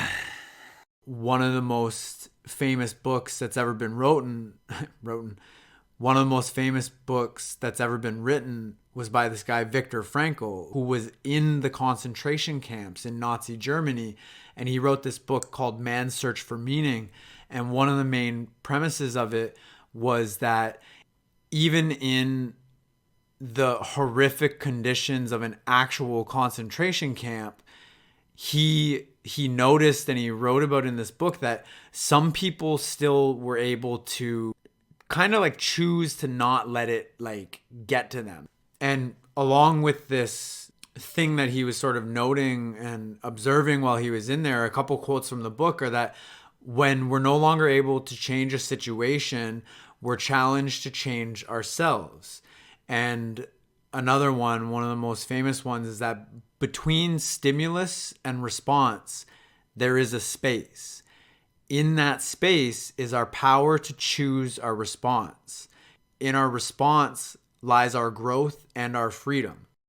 of the most famous books that's ever been written. One of the most famous books that's ever been written was by this guy Viktor Frankl, who was in the concentration camps in Nazi Germany, and he wrote this book called Man's Search for Meaning. And one of the main premises of it was that even in the horrific conditions of an actual concentration camp, he noticed, and he wrote about in this book, that some people still were able to kind of like choose to not let it like get to them. And along with this thing that he was sort of noting and observing while he was in there, a couple quotes from the book are that when we're no longer able to change a situation, we're challenged to change ourselves. And another one of the most famous ones, is that between stimulus and response, there is a space. In that space is our power to choose our response. In our response lies our growth and our freedom.